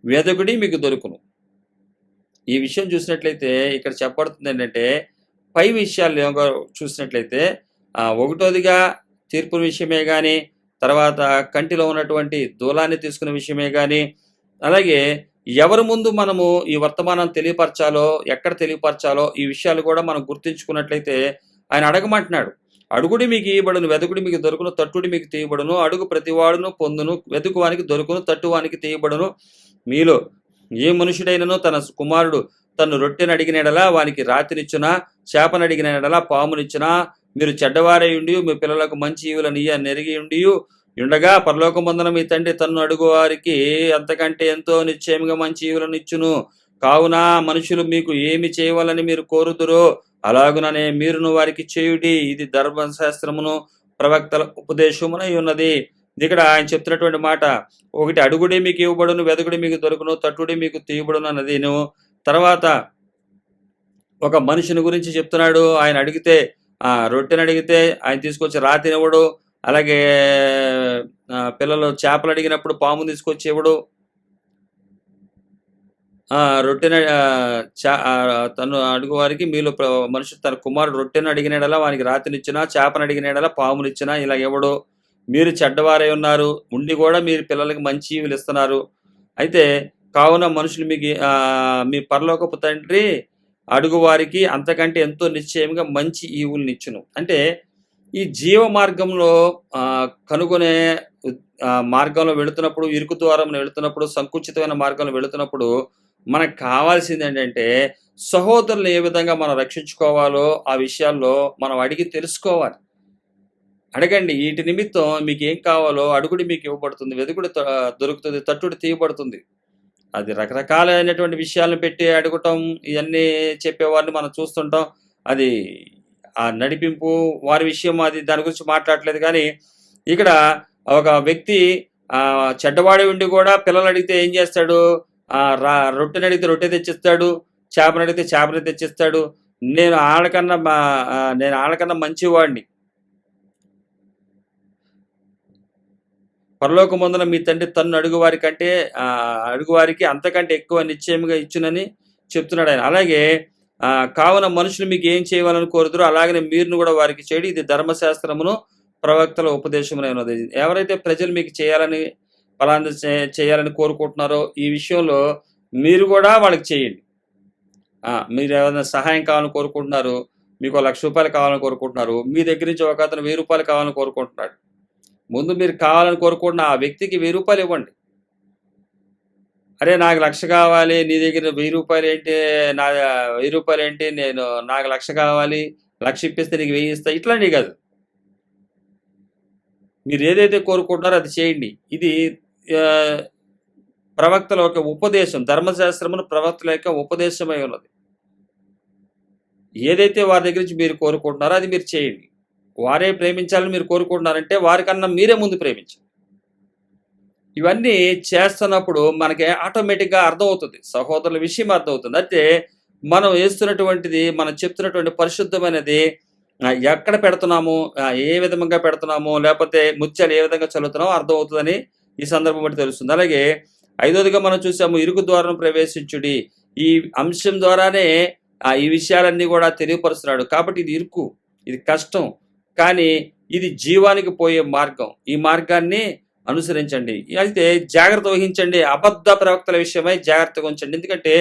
వెదకుడి మీకు దొరుకును. ఈ విషయం చూసినట్లయితే ఇక్కడ చెప్పబడుతుంది ఏంటంటే పై విషయాలు చూసినట్లయితే ఒకటోదిగా తీర్పు విషయమే కానీ, తర్వాత కంటిలో ఉన్నటువంటి దూలాన్ని తీసుకునే విషయమే కానీ, అలాగే ఎవరి ముందు మనము ఈ వర్తమానం తెలియపరచాలో, ఎక్కడ తెలియపరచాలో ఈ విషయాలు కూడా మనం గుర్తుంచుకున్నట్లయితే ఆయన అడగమంటున్నాడు. అడుగుడి మీకు ఇయ్యబడును, వెదకుడి మీకు దొరుకును, తట్టుడి మీకు తీయబడును, అడుగు ప్రతివాడును పొందును, వెతుకువానికి దొరుకును, తట్టువానికి తీయబడును. మీలో ఏ మనుషుడైనను తన కుమారుడు తను రొట్టెను అడిగిన ఎడల వానికి రాతినిచ్చునా, చేపను అడిగిన ఎడల పామునిచ్చునా? మీరు చెడ్డవారై ఉండి మీ పిల్లలకు మంచి ఈవులను నెరిగి ఉండగా పరలోకమందున మీ తండ్రి తన్ను అడుగు వారికి అంతకంటే ఎంతో నిశ్చయంగా మంచి ఈవులను ఇచ్చును. కావున మనుషులు మీకు ఏమి చేయవాలని మీరు కోరుదురో అలాగుననే మీరును వారికి చేయుడి. ఇది ధర్మశాస్త్రమును ప్రవక్తల ఉపదేశమునై ఉన్నది. ఇక్కడ ఆయన చెప్తున్నటువంటి మాట, ఒకటి అడుగుడి మీకు ఇవ్వబడును, వెదకుడి మీకు దొరుకును, తట్టుడి మీకు తీయబడును అన్నదిను. తర్వాత ఒక మనుషుని గురించి చెప్తున్నాడు. ఆయన అడిగితే రొట్టెని అడిగితే ఆయన తీసుకొచ్చి రాతినివ్వడు. అలాగే పిల్లలు చేపలు అడిగినప్పుడు పాము తీసుకొచ్చి ఇవ్వడు. రొట్టెను తను అడుగు వారికి మీలో మనిషి తన కుమారుడు రొట్టెను అడిగినడలా వానికి రాతినిచ్చినా, చేపను అడిగినడలా పామునిచ్చినా ఇలా ఇవ్వడు. మీరు చెడ్డవారై ఉన్నారు, ఉండి కూడా మీరు పిల్లలకి మంచి ఈవులు ఇస్తున్నారు. అయితే కావున మనుషులు మీకు మీ పరలోకపు తండ్రి అడుగు వారికి అంతకంటే ఎంతో నిశ్చయంగా మంచి ఈవుల్ని ఇచ్చును. అంటే ఈ జీవ మార్గంలో కనుగొనే మార్గంలో వెళుతున్నప్పుడు, ఇరుకు ద్వారం వెళుతున్నప్పుడు, సంకుచితమైన మార్గంలో వెళుతున్నప్పుడు మనకు కావాల్సింది ఏంటంటే సహోదరులు ఏ విధంగా మనం రక్షించుకోవాలో ఆ విషయాల్లో మనం అడిగి తెలుసుకోవాలి. అడగండి. వీటి నిమిత్తం మీకు ఏం కావాలో అడుగుడి మీకు ఇవ్వబడుతుంది, వెదుకుడు దొరుకుతుంది, తట్టుడు తీయబడుతుంది. అది రకరకాలైనటువంటి విషయాలను పెట్టి అడగటం ఇవన్నీ చెప్పేవారిని మనం చూస్తుంటాం. అది ఆ నడిపింపు వారి విషయం, అది దాని గురించి మాట్లాడలేదు. కానీ ఇక్కడ ఒక వ్యక్తి చెడ్డవాడి ఉండి కూడా పిల్లలు అడిగితే ఏం చేస్తాడు? రొట్టెని అడిగితే రొట్టె తెచ్చిస్తాడు, చేపను అడిగితే చేపని తెచ్చిస్తాడు. నేను ఆళ్ళకన్నా మంచివాడిని, పరలోకమందున మీ తండ్రి తన్ను అడుగువారికి అంతకంటే ఎక్కువ నిశ్చయంగా ఇచ్చునని చెప్తున్నాడు ఆయన. అలాగే కావున మనుషులు మీకు ఏం చేయాలని కోరుతారో అలాగనే మీరును కూడా వారికి చేయడి. ఇది ధర్మశాస్త్రమును ప్రవక్తల ఉపదేశమునై ఉన్నది. ఎవరైతే ప్రజలు మీకు చేయాలని కోరుకుంటున్నారో ఈ విషయంలో మీరు కూడా వాళ్ళకి చేయండి. మీరు ఏమైనా సహాయం కావాలని కోరుకుంటున్నారు, మీకు ₹1,00,000 కావాలని కోరుకుంటున్నారు, మీ దగ్గర నుంచి ఒక అతను ₹1000 కావాలని కోరుకుంటున్నాడు. ముందు మీరు కావాలని కోరుకుంటున్న ఆ వ్యక్తికి ₹1000 ఇవ్వండి. అరే నాకు 1,00,000 కావాలి, నీ దగ్గర ₹1000 ఏంటి, నా ₹1000 ఏంటి, నాకు 1,00,000 కావాలి, 1,00,000 ఇప్పిస్తే నీకు 1000 ఇస్తా, ఇట్లాంటివి కాదు. మీరు ఏదైతే కోరుకుంటున్నారో అది చేయండి. ఇది ప్రవక్తల యొక్క ఉపదేశం, ధర్మశాస్త్రమును ప్రవక్తల యొక్క ఉపదేశమై ఉన్నది. ఏదైతే వారి దగ్గర నుంచి మీరు కోరుకుంటున్నారో అది మీరు చేయండి. వారే ప్రేమించాలని మీరు కోరుకుంటున్నారంటే వారికన్నా మీరే ముందు ప్రేమించండి. ఇవన్నీ చేస్తున్నప్పుడు మనకి ఆటోమేటిక్గా అర్థమవుతుంది, సహోదరుల విషయం అర్థమవుతుంది. అయితే మనం వేస్తున్నటువంటిది, మనం చెప్తున్నటువంటి పరిశుద్ధమైనది ఎక్కడ పెడుతున్నాము, ఏ విధంగా పెడుతున్నాము, లేకపోతే ముత్యాలు ఏ విధంగా చల్లుతున్నామో అర్థమవుతుందని ఈ సందర్భం బట్టి తెలుస్తుంది. అలాగే ఐదోదిగా మనం చూసాము, ఇరుకు ద్వారం ప్రవేశించుడి. ఈ అంశం ద్వారానే ఈ విషయాలన్నీ కూడా తెలియపరుస్తున్నాడు. కాబట్టి ఇది ఇరుకు, ఇది కష్టం, కానీ ఇది జీవానికి పోయే మార్గం. ఈ మార్గాన్ని అనుసరించండి. అయితే జాగ్రత్త వహించండి, అబద్ధ ప్రవక్తల విషయమై జాగ్రత్తగా ఉంచండి. ఎందుకంటే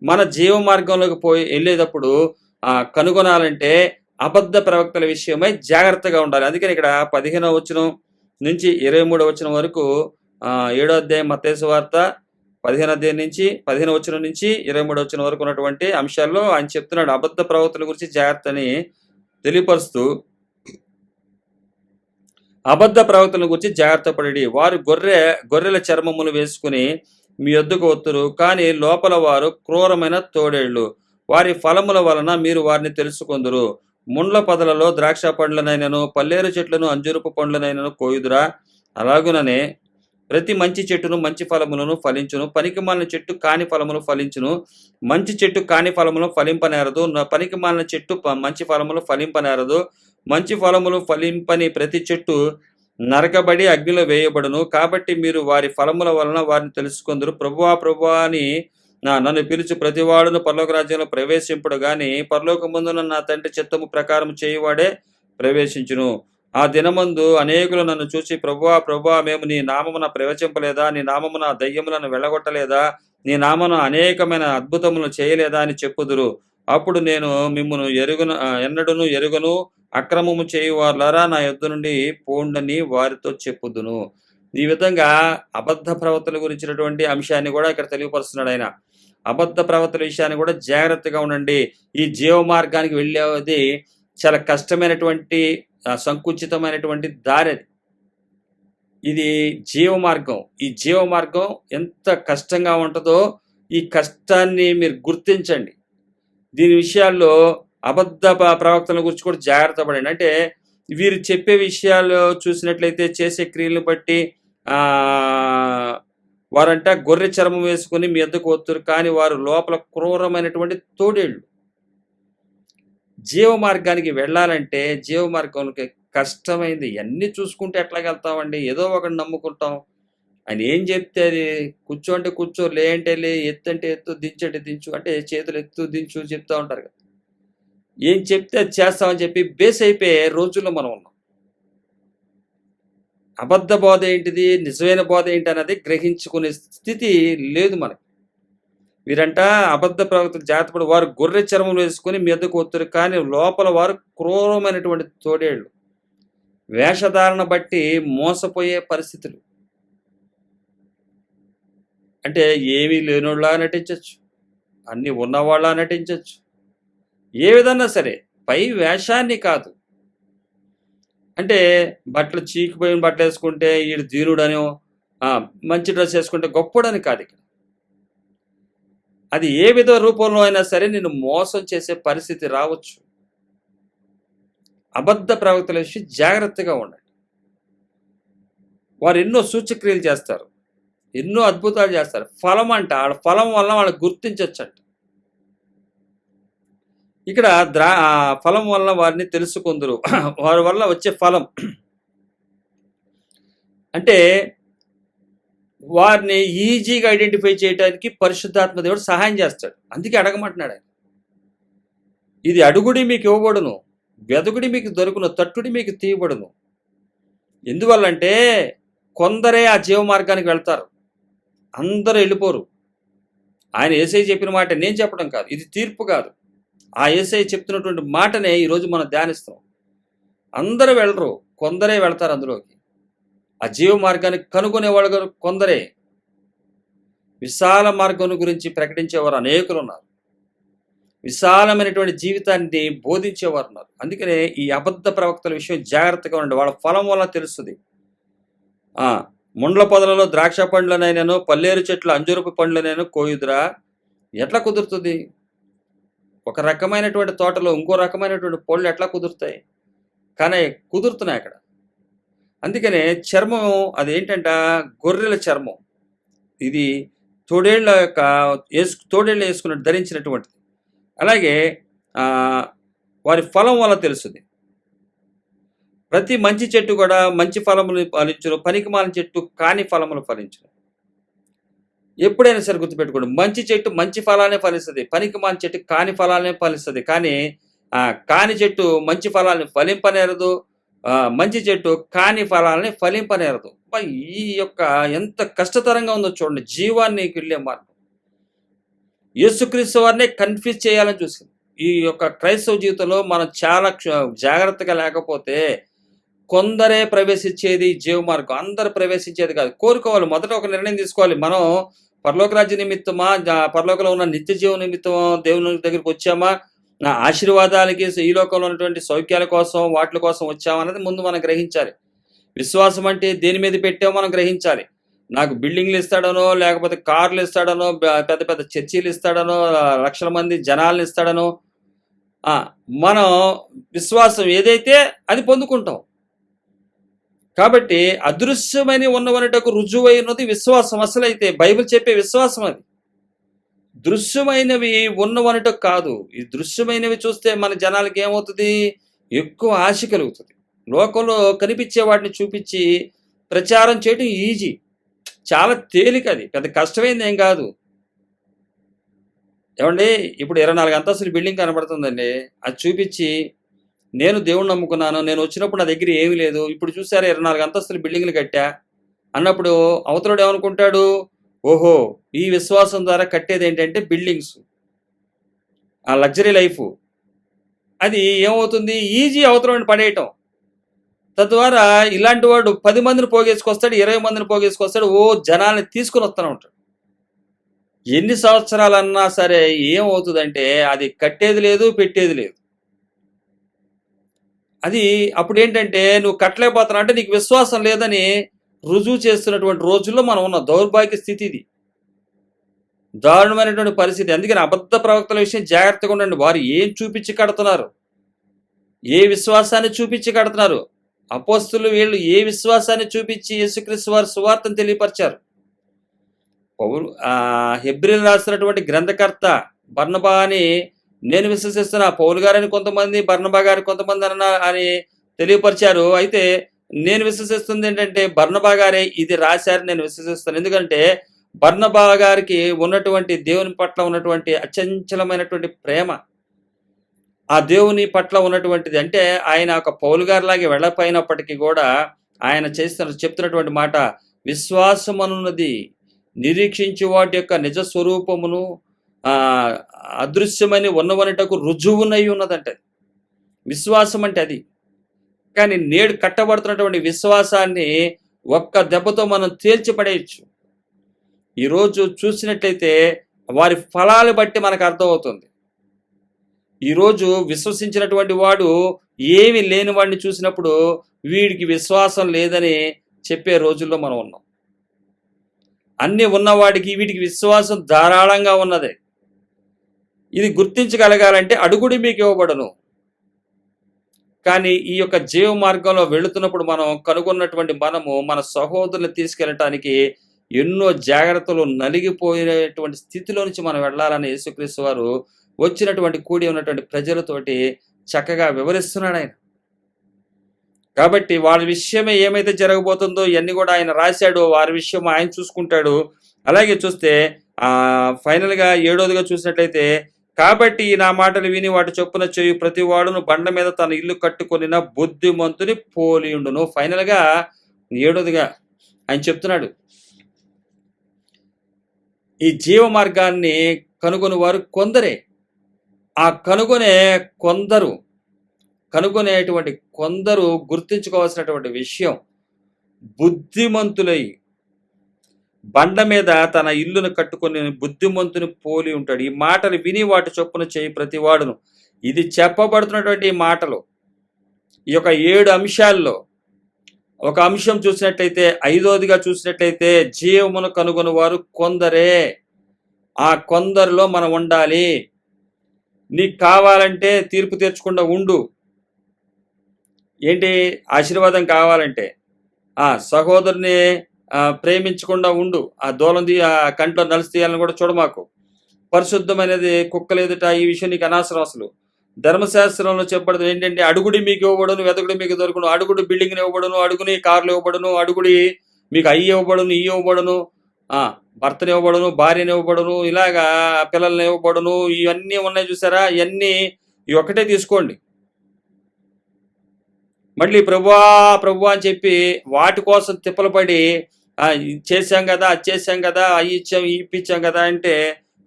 మన జీవ మార్గంలోకి వెళ్ళేటప్పుడు కనుగొనాలంటే అబద్ధ ప్రవక్తల విషయమై జాగ్రత్తగా ఉండాలి. అందుకని ఇక్కడ 15వ వచనం నుంచి 23వ వచనం వరకు 7వ అధ్యాయం మత్తయి సువార్త 15వ అధ్యాయం నుంచి 15వ వచనం నుంచి 23వ వచనం వరకు ఉన్నటువంటి అంశాల్లో ఆయన చెప్తున్నాడు అబద్ధ ప్రవక్తల గురించి జాగ్రత్తని తెలియపరుస్తూ, అబద్ధ ప్రవక్తలను గురించి జాగ్రత్త పడి వారు గొర్రెల చర్మములు వేసుకుని మీ యొద్దకు వత్తురు, కానీ లోపల వారు క్రూరమైన తోడేళ్ళు. వారి ఫలముల వలన మీరు వారిని తెలుసుకొందురు. ముండ్ల పొదలలో ద్రాక్ష పండ్లనైనను పల్లేరు చెట్లను అంజురపు పండ్లనైనను కోయుదురా? అలాగుననే ప్రతి మంచి చెట్టును మంచి ఫలములను ఫలించును, పనికిమాలిన చెట్టు కాని ఫలములు ఫలించును. మంచి చెట్టు కాని ఫలములు ఫలింపనేరదు, పనికిమాలిన చెట్టు మంచి ఫలములు ఫలింపనేరదు. మంచి ఫలములు ఫలింపని ప్రతి చెట్టు నరకబడి అగ్నిలో వేయబడును. కాబట్టి మీరు వారి ఫలముల వలన వారిని తెలుసుకొందురు. ప్రభువా ప్రభువా అని నన్ను పిలిచి ప్రతివాడును పరలోక రాజ్యంలో ప్రవేశింపుడు గాని పరలోకమందున నా తండ్రి చిత్తము ప్రకారం చేయువాడే ప్రవేశించును. ఆ దినమందు అనేకులు నన్ను చూసి, ప్రభువా ప్రభువా, మేము నీ నామమున ప్రవచింపలేదా? నీ నామమున దయ్యములను వెళ్ళగొట్టలేదా? నీ నామమున అనేకమైన అద్భుతములను చేయలేదా అని చెప్పుదురు. అప్పుడు నేను మిమ్మును ఎన్నడూను ఎరుగను, అక్రమము చేయువారులారా నా యొద్ద నుండి పోండని వారితో చెప్పుదును. ఈ విధంగా అబద్ధ ప్రవర్తన గురించినటువంటి అంశాన్ని కూడా ఇక్కడ తెలియపరుస్తున్నాడు ఆయన. అబద్ధ ప్రవర్తన విషయాన్ని కూడా జాగ్రత్తగా ఉండండి. ఈ జీవ మార్గానికి వెళ్ళేది చాలా కష్టమైనటువంటి సంకుచితమైనటువంటి దారి. ఇది జీవ మార్గం. ఈ జీవ మార్గం ఎంత కష్టంగా ఉంటుందో ఈ కష్టాన్ని మీరు గుర్తించండి. దీని విషయాల్లో అబద్ధ ప్రవక్తల గురించి కూడా జాగ్రత్త పడండి. అంటే వీరు చెప్పే విషయాలు చూసినట్లయితే చేసే క్రియలను బట్టి వారంట గొర్రె చర్మం వేసుకుని మీ ఎద్దకు వస్తురు, కానీ వారు లోపల క్రూరమైనటువంటి తోడేళ్ళు. జీవ మార్గానికి వెళ్ళాలంటే జీవ మార్గానికి కష్టమైంది. ఇవన్నీ చూసుకుంటే ఎట్లాగెళ్తామండి? ఏదో ఒకటి నమ్ముకుంటాం. ఆయన ఏం చెప్తే అది కూర్చో అంటే కూర్చో, లే అంటే లే, ఎత్తు అంటే ఎత్తు, దించు అంటే దించు, అంటే చేతులు ఎత్తు దించు చెప్తా ఉంటారు కదా. ఏం చెప్తే అది చేస్తామని చెప్పి బేస్ అయిపోయే రోజుల్లో మనం ఉన్నాం. అబద్ధ బోధ ఏంటిది, నిజమైన బోధ ఏంటి అన్నది గ్రహించుకునే స్థితి లేదు మనకి. వీరంట అబద్ధ ప్రవక్తలు జాగ్రత్తపడి వారు గొర్రె చర్మం వేసుకుని మీ ఎద్దకు వస్తారు, కానీ లోపల వారు క్రూరమైనటువంటి తోడేళ్ళు. వేషధారణ బట్టి మోసపోయే పరిస్థితులు. అంటే ఏమీ లేనోళ్ళ నటించవచ్చు, అన్నీ ఉన్నవాళ్ళ నటించవచ్చు, ఏ విధంగా సరే పై వేషాన్ని కాదు. అంటే బట్టలు చీకిపోయిన బట్టలు వేసుకుంటే ఈడు దీనుడనో, మంచి డ్రెస్ వేసుకుంటే గొప్పడని కాదు. ఇక్కడ అది ఏ విధ రూపంలో అయినా సరే నిన్ను మోసం చేసే పరిస్థితి రావచ్చు. అబద్ధ ప్రవక్తల విషయం జాగ్రత్తగా ఉండండి. వారు ఎన్నో సూచక్రియలు చేస్తారు, ఎన్నో అద్భుతాలు చేస్తారు. ఫలం అంట, ఆ ఫలం వల్ల వాళ్ళకి గుర్తించవచ్చంట. ఇక్కడ ఫలం వల్ల వారిని తెలుసుకుందరు. వారి వల్ల వచ్చే ఫలం అంటే వారిని ఈజీగా ఐడెంటిఫై చేయడానికి పరిశుద్ధాత్మ దేవుడు సహాయం చేస్తాడు. అందుకే అడగమంటున్నాడు ఆయన. ఇది అడుగుడి మీకు ఇవ్వబడును, వెదుకుడి మీకు దొరుకును, తట్టుడి మీకు తీయబడును. ఎందువల్లంటే కొందరే ఆ జీవ మార్గానికి వెళ్తారు, అందరూ వెళ్ళిపోరు. ఆయన యేసయ్య చెప్పిన మాట నేను చెప్పడం కాదు, ఇది తీర్పు కాదు. ఆ యేసయ్య చెప్తున్నటువంటి మాటనే ఈరోజు మనం ధ్యానిస్తాం. అందరూ వెళ్ళరు, కొందరే వెళ్తారు అందులోకి. ఆ జీవ మార్గాన్ని కనుగొనేవాళ్ళు కొందరే. విశాల మార్గం గురించి ప్రకటించేవారు అనేకులు ఉన్నారు, విశాలమైనటువంటి జీవితాన్ని బోధించేవారు ఉన్నారు. అందుకనే ఈ అబద్ధ ప్రవక్తల విషయం జాగ్రత్తగా ఉండండి. వాళ్ళ ఫలం వల్ల తెలుస్తుంది. ముండ్ల పొదలలో ద్రాక్ష పండ్లనైనాను పల్లేరు చెట్లు అంజూరపు పండ్లనైనా కోయుదురా? ఎట్లా కుదురుతుంది? ఒక రకమైనటువంటి తోటలో ఇంకో రకమైనటువంటి పళ్ళు ఎట్లా కుదురుతాయి? కానీ కుదురుతున్నాయి అక్కడ. అందుకనే చర్మం అదేంటంట, గొర్రెల చర్మం. ఇది తోడేళ్ళ యొక్క తోడేళ్ళు వేసుకున్నట్టు ధరించినటువంటిది. అలాగే వారి ఫలం వల్ల తెలుస్తుంది. ప్రతి మంచి చెట్టు కూడా మంచి ఫలములు ఫలించును, పనికిమాలిన చెట్టు కాని ఫలములు ఫలించును. ఎప్పుడైనా సరే గుర్తుపెట్టుకోండి, మంచి చెట్టు మంచి ఫలాలనే ఫలిస్తుంది, పనికిమాలిన చెట్టు కాని ఫలాలనే ఫలిస్తుంది. కానీ కాని చెట్టు మంచి ఫలాలని ఫలింపనేరదు, మంచి చెట్టు కాని ఫలాలని ఫలింపనేరదు. ఈ యొక్క ఎంత కష్టతరంగా ఉందో చూడండి జీవాన్ని వెళ్ళే మార్గం. యేసుక్రీస్తు వారినే కన్ఫ్యూజ్ చేయాలని చూసింది. ఈ యొక్క క్రైస్తవ జీవితంలో మనం చాలా జాగ్రత్తగా లేకపోతే కొందరే ప్రవేశించేది జీవ మార్గం, అందరు ప్రవేశించేది కాదు. కోరుకోవాలి, మొదట ఒక నిర్ణయం తీసుకోవాలి. మనం పరలోక రాజ్య నిమిత్తమా, పరలోకంలో ఉన్న నిత్య జీవ నిమిత్తమా దేవుని దగ్గరికి వచ్చామా, నా ఆశీర్వాదాలకి ఈ లోకంలో ఉన్నటువంటి సౌఖ్యాల కోసం వాటి కోసం వచ్చామన్నది ముందు మనం గ్రహించాలి. విశ్వాసం అంటే దేని మీద పెట్టామో మనం గ్రహించాలి. నాకు బిల్డింగ్లు ఇస్తాడనో, లేకపోతే కార్లు ఇస్తాడనో, పెద్ద పెద్ద చర్చీలు ఇస్తాడనో, లక్షల మంది జనాలను ఇస్తాడనో, ఆ! మనం విశ్వాసం ఏదైతే అది పొందుకుంటాం. కాబట్టి అదృశ్యమని ఉన్నవనుటకు రుజువైనది విశ్వాసం. అసలైతే బైబిల్ చెప్పే విశ్వాసం అది. దృశ్యమైనవి ఉన్నవనుటకు కాదు. ఈ దృశ్యమైనవి చూస్తే మన జనాలకి ఏమవుతుంది? ఎక్కువ ఆశ కలుగుతుంది. లోకంలో కనిపించే వాటిని చూపించి ప్రచారం చేయడం ఈజీ. చాలా తేలిక అది. పెద్ద కష్టమైంది ఏం కాదు. ఏవండి, ఇప్పుడు 24 అంతస్తుల బిల్డింగ్ కనబడుతుందండి. అది చూపించి నేను దేవుడిని నమ్ముకున్నాను. నేను వచ్చినప్పుడు నా దగ్గర ఏమీ లేదు. ఇప్పుడు చూసారా 24 అంతస్తుల బిల్డింగ్లు కట్టా అన్నప్పుడు అవతలోడు ఏమనుకుంటాడు? ఓహో! ఈ విశ్వాసం ద్వారా కట్టేది ఏంటంటే బిల్డింగ్స్. ఆ లగ్జరీ లైఫ్. అది ఏమవుతుంది? ఈజీ అవతలోడిని పడేయటం. తద్వారా ఇలాంటి వాడు 10 మందిని పోగేసుకొస్తాడు, 20 మందిని పోగేసుకొస్తాడు. జనాల్ని తీసుకొని వస్తూనే ఉంటాడు. ఎన్ని సంవత్సరాలన్నా సరే ఏమవుతుందంటే అది కట్టేది లేదు, పెట్టేది లేదు. అది అప్పుడేంటంటే నువ్వు కట్టలేకపోతున్నావు అంటే నీకు విశ్వాసం లేదని రుజువు చేస్తున్నటువంటి రోజుల్లో మనం ఉన్న దౌర్భాగ్య స్థితి ఇది. దారుణమైనటువంటి పరిస్థితి. అందుకని అబద్ధ ప్రవక్తల విషయం జాగ్రత్తగా ఉండండి. వారు ఏం చూపించి కడుతున్నారు? ఏ విశ్వాసాన్ని చూపించి కడుతున్నారు? అపోస్తులు వీళ్ళు ఏ విశ్వాసాన్ని చూపించి యేసుక్రీస్తు వారి సువార్తను తెలియపరిచారు? హెబ్రీలు రాసినటువంటి గ్రంథకర్త బర్నబా అని నేను విశ్వసిస్తున్నా. పౌలు గారని కొంతమంది, బర్నబా గారి కొంతమంది అని తెలియపరిచారు. అయితే నేను విశ్వసిస్తుంది ఏంటంటే బర్నబా గారే ఇది రాశారు నేను విశ్వసిస్తాను. ఎందుకంటే బర్నబా గారికి ఉన్నటువంటి దేవుని పట్ల ఉన్నటువంటి అచంచలమైనటువంటి ప్రేమ, ఆ దేవుని పట్ల ఉన్నటువంటిది. అంటే ఆయన ఒక పౌలు గారిలాగే వెళ్ళపోయినప్పటికీ కూడా ఆయన చెప్తున్నటువంటి మాట, విశ్వాసమనున్నది నిరీక్షించు వాటి యొక్క నిజ స్వరూపమును అదృశ్యమని ఉన్నవనటకు రుజువునై ఉన్నదంటే విశ్వాసం అంటే అది. కానీ నేడు కట్టబడుతున్నటువంటి విశ్వాసాన్ని ఒక్క దెబ్బతో మనం తేల్చిపడేయచ్చు. ఈరోజు చూసినట్లయితే వారి ఫలాలు బట్టి మనకు అర్థమవుతుంది. ఈరోజు విశ్వసించినటువంటి వాడు ఏమి లేని వాడిని చూసినప్పుడు వీడికి విశ్వాసం లేదని చెప్పే రోజుల్లో మనం ఉన్నాం. అన్నీ ఉన్నవాడికి వీటికి విశ్వాసం ధారాళంగా ఉన్నదే. ఇది గుర్తించగలగాలంటే అడుగుడి మీకు ఇవ్వబడను. కానీ ఈ యొక్క జీవ మార్గంలో వెళుతున్నప్పుడు మనం కనుగొన్నటువంటి మనము మన సహోదరుని తీసుకెళ్ళటానికి ఎన్నో జాగ్రత్తలు నలిగిపోయినటువంటి స్థితిలో నుంచి మనం వెళ్ళాలని యేసుక్రీస్తు వారు వచ్చినటువంటి కూడి ఉన్నటువంటి ప్రజలతోటి చక్కగా వివరిస్తున్నాడు ఆయన. కాబట్టి వాళ్ళ విషయమే ఏమైతే జరగబోతుందో ఇవన్నీ కూడా ఆయన రాశాడు. వారి విషయం ఆయన చూసుకుంటాడు. అలాగే చూస్తే ఫైనల్గా 7వదిగా చూసినట్లయితే, కాబట్టి నా మాటలు విని వాటి చొప్పున చేయు ప్రతి వాడును బండ మీద తన ఇల్లు కట్టుకొనిన బుద్ధిమంతుని పోలియుండును. ఫైనల్గా 7వదిగా ఆయన చెప్తున్నాడు, ఈ జీవ మార్గాన్ని కనుగొని వారు కొందరే. ఆ కనుగొనేటువంటి కొందరు గుర్తించుకోవాల్సినటువంటి విషయం, బుద్ధిమంతులై బండ మీద తన ఇల్లును కట్టుకొని బుద్ధిమంతుని పోలి ఉంటాడు. ఈ మాటలు విని వాటి చొప్పున చేయి ప్రతి వాడును. ఇది చెప్పబడుతున్నటువంటి మాటలు ఈ యొక్క 7 అంశాల్లో ఒక అంశం చూసినట్లయితే, 5వదిగా చూసినట్లయితే, జీవమును కనుగొని వారు కొందరే. ఆ కొందరిలో మనం ఉండాలి. నీకు కావాలంటే తీర్పు తీర్చకుండా ఉండు. ఏంటి ఆశీర్వాదం కావాలంటే సహోదరుని ప్రేమించకుండా ఉండు. ఆ కంట్లో నలిసి తీయాలని కూడా చూడమాకు. పరిశుద్ధమైనది కుక్కలు ఎదుట ఈ విషయం నీకు అనవసరం. అసలు ధర్మశాస్త్రంలో చెప్పబడుతుంది ఏంటంటే, అడుగుడి మీకు ఇవ్వబడును, వెతకుడి మీకు దొరకను. అడుగుడు బిల్డింగ్ని ఇవ్వబడును, అడుగుని కార్లు ఇవ్వబడును, అడుగుడి మీకు అయ్యి ఇవ్వబడును, ఇవి ఇవ్వబడును, భర్తని ఇవ్వబడును, భార్యని ఇవ్వబడును, ఇలాగా పిల్లల్ని ఇవ్వబడును. ఇవన్నీ ఉన్నాయి చూసారా? ఇవన్నీ ఒకటే తీసుకోండి. మళ్ళీ ప్రభువా ప్రభువా అని చెప్పి వాటి కోసం తిప్పలు పడి చేశాం కదా, అది చేశాం కదా, అవి ఇచ్చాం, ఈ ఇప్పించాం కదా అంటే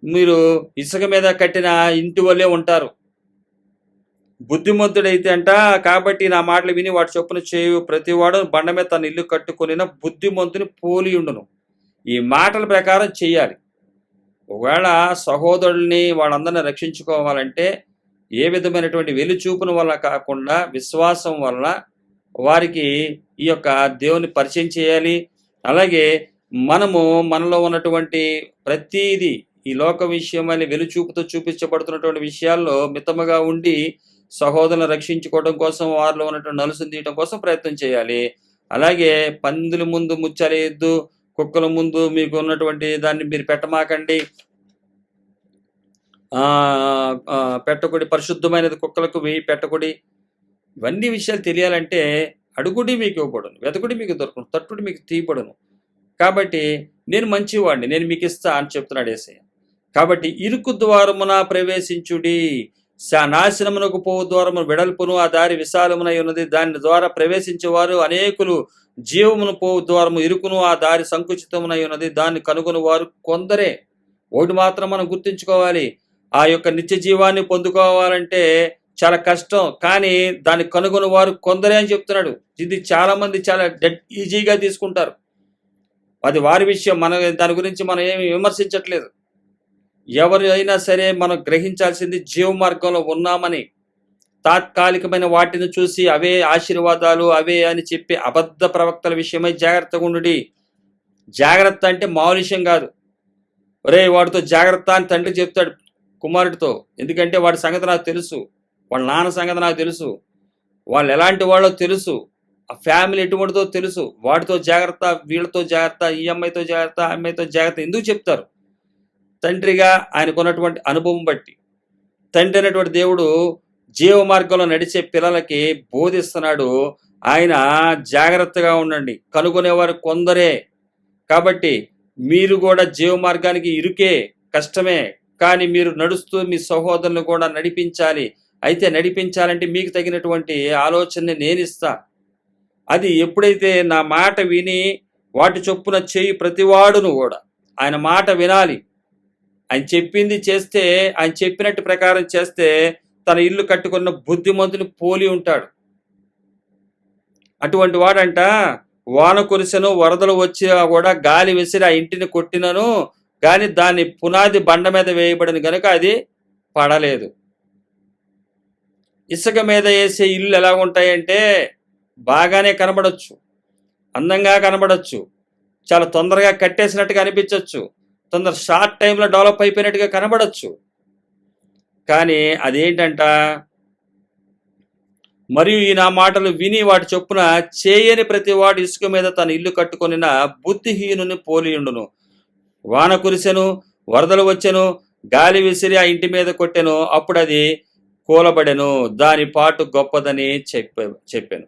మీరు ఇసుక మీద కట్టిన ఇంటి వల్లే ఉంటారు. బుద్ధిమంతుడైతే అంట, కాబట్టి నా మాటలు విని వాటి చొప్పున చేయు ప్రతివాడు బండ మీద తన ఇల్లు కట్టుకొనిన బుద్ధిమంతుని పోలి ఉండును. ఈ మాటల ప్రకారం చెయ్యాలి. ఒకవేళ సహోదరుల్ని వాళ్ళందరినీ రక్షించుకోవాలంటే ఏ విధమైనటువంటి వెలుచూపున వల్ల కాకుండా విశ్వాసం వల్ల వారికి ఈ యొక్క దేవుని పరిచయం చేయాలి. అలాగే మనలో ఉన్నటువంటి ప్రతీది ఈ లోక విషయమని వెలుచూపుతో చూపించబడుతున్నటువంటి విషయాల్లో మితముగా ఉండి సహోదరులను రక్షించుకోవడం కోసం, వారిలో ఉన్నటువంటి నలుసును తీయడం కోసం ప్రయత్నం చేయాలి. అలాగే పందుల ముందు ముచ్చలేయొద్దు, కుక్కల ముందు మీకు ఉన్నటువంటి దాన్ని మీరు పెట్టమాకండి. పెట్టకుడి, పరిశుద్ధమైనది కుక్కలకు వేయి పెట్టకుడి. ఇవన్నీ విషయాలు తెలియాలంటే అడుగుడి మీకు ఇవ్వబడును, వెతకుడి మీకు దొరకను, తట్టుడి మీకు తీయబడును. కాబట్టి నేను మంచివాడిని, నేను మీకు ఇస్తా అని చెప్తున్నాడు యేసయ్య. కాబట్టి ఇరుకు ద్వారమున ప్రవేశించుడి, నాశనమునకు పోవు ద్వారము వెడల్పును, ఆ దారి విశాలమునై ఉన్నది, దాని ద్వారా ప్రవేశించేవారు అనేకులు. జీవమును పోవు ద్వారము ఇరుకును, ఆ దారి సంకుచితమునై ఉన్నది, దాన్ని కనుగొని వారు కొందరే. ఒకటి మాత్రం మనం గుర్తుంచుకోవాలి, ఆ యొక్క నిత్య జీవాన్ని పొందుకోవాలంటే చాలా కష్టం, కానీ దాన్ని కనుగొని వారు కొందరే అని చెప్తున్నాడు. ఇది చాలా మంది చాలా ఈజీగా తీసుకుంటారు. అది వారి విషయం, దాని గురించి మనం ఏమి విమర్శించట్లేదు. ఎవరు అయినా సరే మనం గ్రహించాల్సింది జీవ మార్గంలో ఉన్నామని. తాత్కాలికమైన వాటిని చూసి అవే ఆశీర్వాదాలు అవే అని చెప్పి అబద్ధ ప్రవక్తల విషయమై జాగ్రత్తగా ఉండుడి. జాగ్రత్త అంటే మామూలు విషయం కాదు. ఒరే వాడితో జాగ్రత్త అని తండ్రి చెప్తాడు కుమారుడితో. ఎందుకంటే వాడి సంగతి నాకు తెలుసు, వాళ్ళ నాన్న సంగతి నాకు తెలుసు, వాళ్ళు ఎలాంటి వాళ్ళో తెలుసు, ఆ ఫ్యామిలీ ఎటువంటిదో తెలుసు. వాడితో జాగ్రత్త, వీళ్ళతో జాగ్రత్త, ఈ అమ్మాయితో జాగ్రత్త, ఆ అమ్మాయితో జాగ్రత్త ఎందుకు చెప్తారు? తండ్రిగా ఆయనకున్నటువంటి అనుభవం బట్టి. తండ్రి అనేటువంటి దేవుడు జీవ మార్గంలో నడిచే పిల్లలకి బోధిస్తున్నాడు. ఆయన జాగ్రత్తగా ఉండండి, కనుగొనేవారు కొందరే. కాబట్టి మీరు కూడా జీవ మార్గానికి ఇరుకే, కష్టమే, కానీ మీరు నడుస్తూ మీ సహోదరులను కూడా నడిపించాలి. అయితే నడిపించాలంటే మీకు తగినటువంటి ఆలోచనని నేను ఇస్తా. అది ఎప్పుడైతే నా మాట విని వాటి చొప్పున చేయి ప్రతివాడును కూడా ఆయన మాట వినాలి. ఆయన చెప్పింది చేస్తే, ఆయన చెప్పినట్టు ప్రకారం చేస్తే తన ఇల్లు కట్టుకున్న బుద్ధిమంతుని పోలి ఉంటాడు. అటువంటి వాడంట వాన కురిసెను, వరదలు వచ్చి కూడా గాలి విసిరి ఆ ఇంటిని కొట్టినను కానీ దాని పునాది బండ మీద వేయబడిన గనుక అది పడలేదు. ఇసుక మీద వేసే ఇల్లు ఎలా ఉంటాయంటే బాగానే కనబడచ్చు, అందంగా కనబడచ్చు, చాలా తొందరగా కట్టేసినట్టుగా అనిపించవచ్చు, షార్ట్ టైంలో డెవలప్ అయిపోయినట్టుగా కనబడచ్చు. కానీ అదేంటంట, మరియు ఈ నా మాటలు విని వాటి చొప్పున చేయని ప్రతి వాడు ఇసుక మీద తన ఇల్లు కట్టుకొనిన బుద్ధిహీనుని పోలియుండును. వాన కురిసెను, వరదలు వచ్చెను, గాలి విసిరి ఆ ఇంటి మీద కొట్టెను, అప్పుడు అది కూలబడెను, దాని పాటు గొప్పదని చెప్పాను.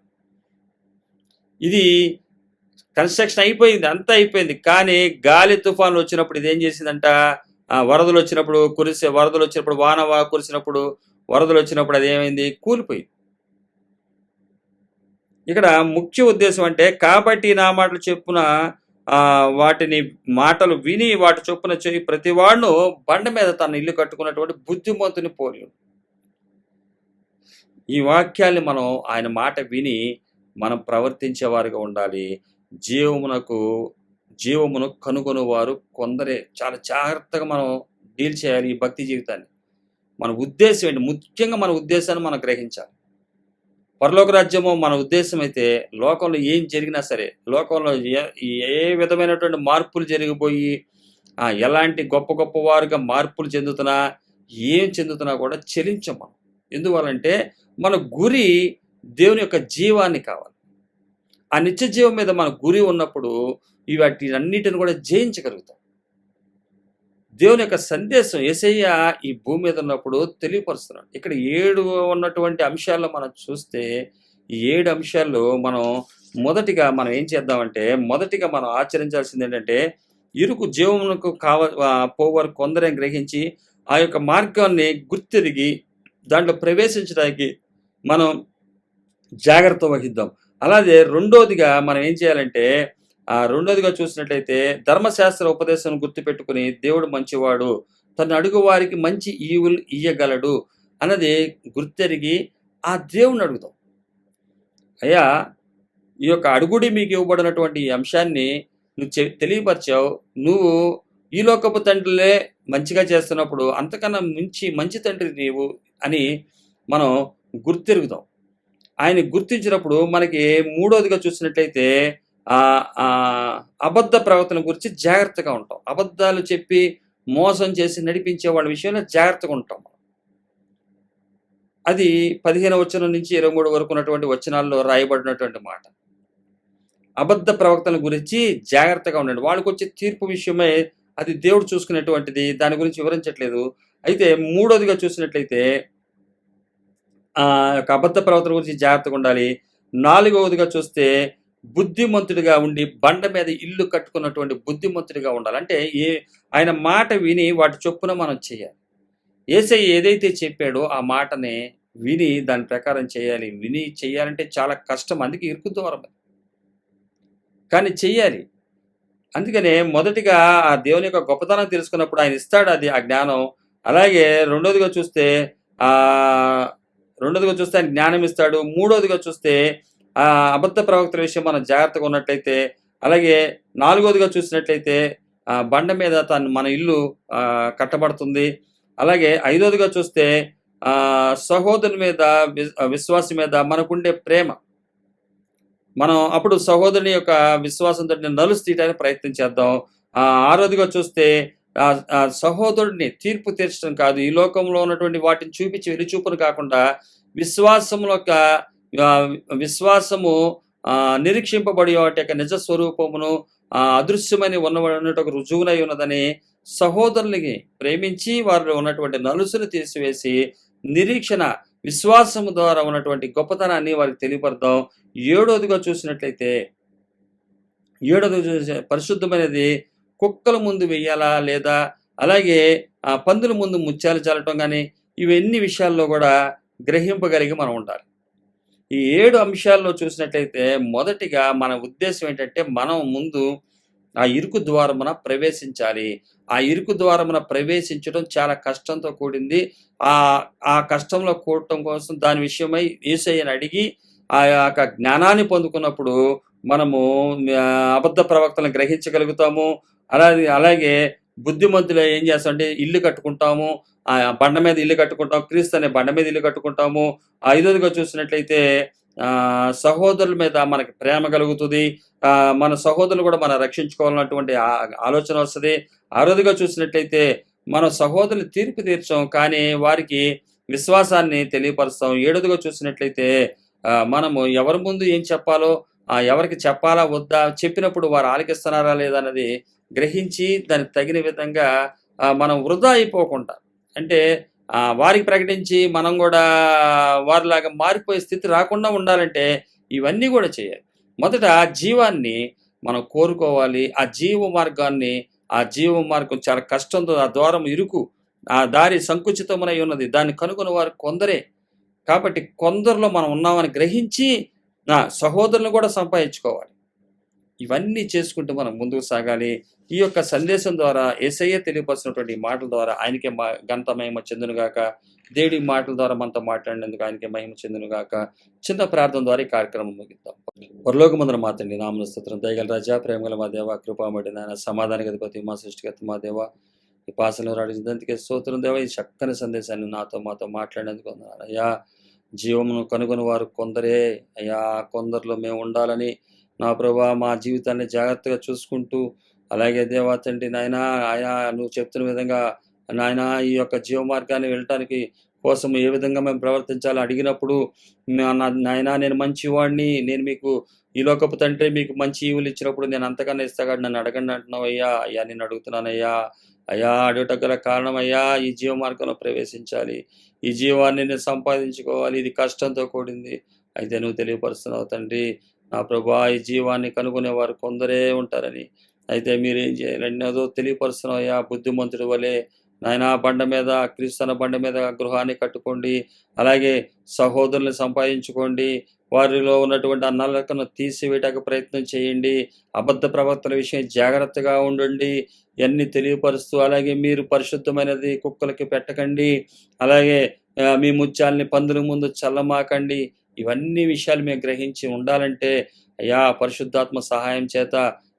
ఇది కన్స్ట్రక్షన్ అయిపోయింది, అంతా అయిపోయింది. కానీ గాలి తుఫాన్లు వచ్చినప్పుడు ఇది ఏం చేసిందంట, వరదలు వచ్చినప్పుడు వాన కురిసినప్పుడు వరదలు వచ్చినప్పుడు అది ఏమైంది, కూలిపోయింది. ఇక్కడ ముఖ్య ఉద్దేశం అంటే, కాబట్టి నా మాటలు చెప్పున వాటిని మాటలు విని వాటి చొప్పున చేయి ప్రతివాడును బండ మీద తన ఇల్లు కట్టుకున్నటువంటి బుద్ధిమంతుని పోలి. ఈ వాక్యాన్ని మనం ఆయన మాట విని మనం ప్రవర్తించేవారుగా ఉండాలి. జీవమును కనుగొనేవారు కొందరే. చాలా జాగ్రత్తగా మనం డీల్ చేయాలి ఈ భక్తి జీవితాన్ని. మన ఉద్దేశం ఏంటి, ముఖ్యంగా మన ఉద్దేశాన్ని మనం గ్రహించాలి. పరలోక రాజ్యము మన ఉద్దేశం అయితే లోకంలో ఏం జరిగినా సరే, లోకంలో ఏ విధమైనటువంటి మార్పులు జరిగిపోయి ఎలాంటి గొప్ప గొప్ప వారుగా మార్పులు చెందుతున్నా కూడా చెలించం మనం. ఎందువల్లంటే మన గురి దేవుని యొక్క జీవాన్ని కావాలి. ఆ నిత్య జీవం మీద మన గురి ఉన్నప్పుడు వాటినన్నిటిని కూడా జయించగలుగుతాం. దేవుని యొక్క సందేశం యేసయ్య ఈ భూమి మీద ఉన్నప్పుడు తెలియపరుస్తున్నాడు. ఇక్కడ 7 ఉన్నటువంటి అంశాల్లో మనం చూస్తే, ఈ 7 అంశాల్లో మొదటిగా మనం ఏం చేద్దామంటే, మొదటిగా మనం ఆచరించాల్సింది ఏంటంటే, ఇరుకు జీవమునకు పోవారు కొందరే గ్రహించి ఆ యొక్క మార్గాన్ని గుర్తిరిగి దాంట్లో ప్రవేశించడానికి మనం జాగ్రత్త వహిద్దాం. అలాగే రెండోదిగా మనం ఏం చేయాలంటే, రెండోదిగా చూసినట్లయితే ధర్మశాస్త్ర ఉపదేశం గుర్తుపెట్టుకుని దేవుడు మంచివాడు, తను అడుగు వారికి మంచి ఈవులు ఇయ్యగలడు అన్నది గుర్తెరిగి ఆ దేవుని అడుగుతాం. అయ్యా, ఈ యొక్క అడుగుడి మీకు ఇవ్వబడినటువంటి ఈ అంశాన్ని నువ్వు తెలియపరిచావు. నువ్వు ఈ లోకపు తండ్రులే మంచిగా చేస్తున్నప్పుడు అంతకన్నా మంచి తండ్రి నీవు అని మనం గుర్తెరుగుతాం. ఆయన గుర్తించినప్పుడు మనకి మూడోదిగా చూసినట్లయితే అబద్ధ ప్రవర్తన గురించి జాగ్రత్తగా ఉంటాం. అబద్ధాలు చెప్పి మోసం చేసి నడిపించే వాళ్ళ విషయంలో జాగ్రత్తగా ఉంటాం. అది 15వ వచనం నుంచి 23 వరకు ఉన్నటువంటి వచనాల్లో రాయబడినటువంటి మాట. అబద్ధ ప్రవక్తల గురించి జాగ్రత్తగా ఉండండి. వాళ్ళకొచ్చే తీర్పు విషయమై అది దేవుడు చూసుకునేటువంటిది. దాని గురించి వివరించట్లేదు. అయితే మూడోదిగా చూసినట్లయితే యొక్క అబద్ధ ప్రవర్తన గురించి జాగ్రత్తగా ఉండాలి. నాలుగవదిగా చూస్తే బుద్ధిమంతుడిగా ఉండి బండ మీద ఇల్లు కట్టుకున్నటువంటి బుద్ధిమంతుడిగా ఉండాలి. అంటే ఆయన మాట విని వాటి చొప్పున మనం చేయాలి. యేసయ్య ఏదైతే చెప్పాడో ఆ మాటని విని దాని ప్రకారం చేయాలి. విని చేయాలంటే చాలా కష్టం. అందుకే ఇరుకు ద్వారం. కానీ చెయ్యాలి. అందుకనే మొదటిగా ఆ దేవుని యొక్క గొప్పతనం తెలుసుకున్నప్పుడు ఆయన ఇస్తాడు అది ఆ జ్ఞానం. అలాగే రెండోదిగా చూస్తే ఆయన జ్ఞానం ఇస్తాడు. మూడోదిగా చూస్తే అబద్ధ ప్రవక్తల విషయం మనం జాగ్రత్తగా ఉన్నట్లయితే, అలాగే నాలుగోదిగా చూసినట్లయితే బండ మీద మన ఇల్లు కట్టబడుతుంది. అలాగే ఐదోదిగా చూస్తే సహోదరుని మీద విశ్వాసం మీద మనకుండే ప్రేమ, మనం అప్పుడు సహోదరుని యొక్క విశ్వాసంతో నలుసు తీయడానికి ప్రయత్నం చేద్దాం. ఆరోదిగా చూస్తే సహోదరుడిని తీర్పు తీర్చడం కాదు, ఈ లోకంలో ఉన్నటువంటి వాటిని చూపించి వెలిచూపును కాకుండా విశ్వాసము నిరీక్షింపబడి వాటి యొక్క నిజ స్వరూపమును అదృశ్యమని ఉన్నటువంటి రుజువునై ఉన్నదని సహోదరులకి ప్రేమించి వారిలో ఉన్నటువంటి నలుసును తీసివేసి నిరీక్షణ విశ్వాసము ద్వారా ఉన్నటువంటి గొప్పతనాన్ని వారికి తెలియపడతాం. ఏడోదిగా చూసినట్లయితే పరిశుద్ధమైనది కుక్కల ముందు వెయ్యాలా లేదా అలాగే పందుల ముందు ముత్యాలు చల్లటం కానీ ఇవన్నీ విషయాల్లో కూడా గ్రహింపగలిగి మనం ఉండాలి. ఈ 7 అంశాల్లో చూసినట్లయితే మొదటిగా మన ఉద్దేశం ఏంటంటే మనం ముందు ఆ ఇరుకు ద్వారమున ప్రవేశించాలి. ఆ ఇరుకు ద్వారమున ప్రవేశించడం చాలా కష్టంతో కూడింది. ఆ కష్టంలో కూడటం కోసం దాని విషయమై యేసయ్యను అడిగి ఆ యొక్క జ్ఞానాన్ని పొందుకున్నప్పుడు మనము అబద్ధ ప్రవక్తలను గ్రహించగలుగుతాము. అలాగే బుద్ధిమంతులు ఏం చేస్తామంటే ఇల్లు కట్టుకుంటాము, బండ మీద ఇల్లు కట్టుకుంటాం, క్రీస్తు అనే బండ మీద ఇల్లు కట్టుకుంటాము. ఐదోదిగా చూసినట్లయితే సహోదరుల మీద మనకి ప్రేమ కలుగుతుంది. మన సహోదరులు కూడా మనం రక్షించుకోవాలన్నటువంటి ఆలోచన వస్తుంది. ఆరోదిగా చూసినట్లయితే మన సహోదరులు తీర్పు తీర్చాం కానీ వారికి విశ్వాసాన్ని తెలియపరుస్తాం. ఏడోదిగా చూసినట్లయితే మనము ఎవరి ముందు ఏం చెప్పాలో, ఎవరికి చెప్పాలా వద్దా, చెప్పినప్పుడు వారు ఆలకిస్తున్నారా లేదా అన్నది గ్రహించి దానికి తగిన విధంగా మనం వృధా అయిపోకుండా, అంటే వారికి ప్రకటించి మనం కూడా వారిలాగా మారిపోయే స్థితి రాకుండా ఉండాలంటే ఇవన్నీ కూడా చేయాలి. మొదట జీవాన్ని మనం కోరుకోవాలి. ఆ జీవ మార్గం చాలా కష్టంతో, ఆ ద్వారం ఇరుకు, ఆ దారి సంకుచితమునై ఉన్నది, దాన్ని కనుగొని వారు కొందరే. కాబట్టి కొందరిలో మనం ఉన్నామని గ్రహించి సహోదరులను కూడా సంపాదించుకోవాలి. ఇవన్నీ చేసుకుంటూ మనం ముందుకు సాగాలి. ఈ యొక్క సందేశం ద్వారా యేసయ్య తెలియపరిచినటువంటి మాటల ద్వారా ఆయనకే ఘనత మహిమ చెందునుగాక. దేవుడి మాటల ద్వారా మనతో మాట్లాడినందుకు ఆయనకే మహిమ చెందునుగాక. చిన్న ప్రార్థన ద్వారా ఈ కార్యక్రమం ముగిద్దాం. పరలోకమందున మా తండ్రి, నామమున స్తోత్రం. దయగల రాజా, ప్రేమగల మా దేవ, కృపామడి నాయన, సమాధానకి అధిపతి, మా సృష్టికర్త మా దేవ, ఈ పాసలను రాడించినందుకే స్తోత్రం దేవ. ఈ చక్కని సందేశాన్ని మాతో మాట్లాడినందుకు వందనాలు అయ్యా. జీవమును కనుగొని వారు కొందరే అయ్యా. కొందరిలో మేము ఉండాలని నా ప్రభా మా జీవితాన్ని జాగ్రత్తగా చూసుకుంటూ, అలాగే దేవా తండ్రి నాయన, ఆయా నువ్వు చెప్తున్న విధంగా నాయన ఈ యొక్క జీవ మార్గాన్ని వెళ్ళటానికి కోసం ఏ విధంగా మేము ప్రవర్తించాలో అడిగినప్పుడు, నాయన నేను మంచివాడిని, నేను మీకు ఈ లోకపు తండ్రి మీకు మంచి ఈవులు ఇచ్చినప్పుడు నేను అంతకన్నా ఇస్తాగా నన్ను అడగండి అంటున్నావు అయ్యా. నేను అడుగుతున్నానయ్యా. అడుగుట గల కారణం అయ్యా, ఈ జీవ మార్గంలో ప్రవేశించాలి, ఈ జీవాన్ని నేను సంపాదించుకోవాలి, ఇది కష్టంతో కూడింది. అయితే నువ్వు తెలియపరుస్తున్నావు తండ్రి నా ప్రభా, ఈ జీవాన్ని కనుగొనేవారు కొందరే ఉంటారని. అయితే మీరేం చేయాలన్నదో తెలియపరుస్తున్నావు అయ్యా. బుద్ధిమంతుడి వలె నాయన బండ మీద, క్రీస్తు బండ మీద గృహాన్ని కట్టుకోండి, అలాగే సహోదరుల్ని సంపాదించుకోండి, వారిలో ఉన్నటువంటి నల్లకను తీసివేయడానికి ప్రయత్నం చేయండి. అబద్ధ ప్రవర్తన విషయం జాగ్రత్తగా ఉండండి, ఇవన్నీ తెలియపరుస్తూ, అలాగే మీరు పరిశుద్ధమైనది కుక్కలకి పెట్టకండి, అలాగే మీ ముత్యాలని పందుల ముందు చల్లమాకండి. ఇవన్నీ విషయాలు మేము గ్రహించి ఉండాలంటే అయ్యా పరిశుద్ధాత్మ సహాయం చేత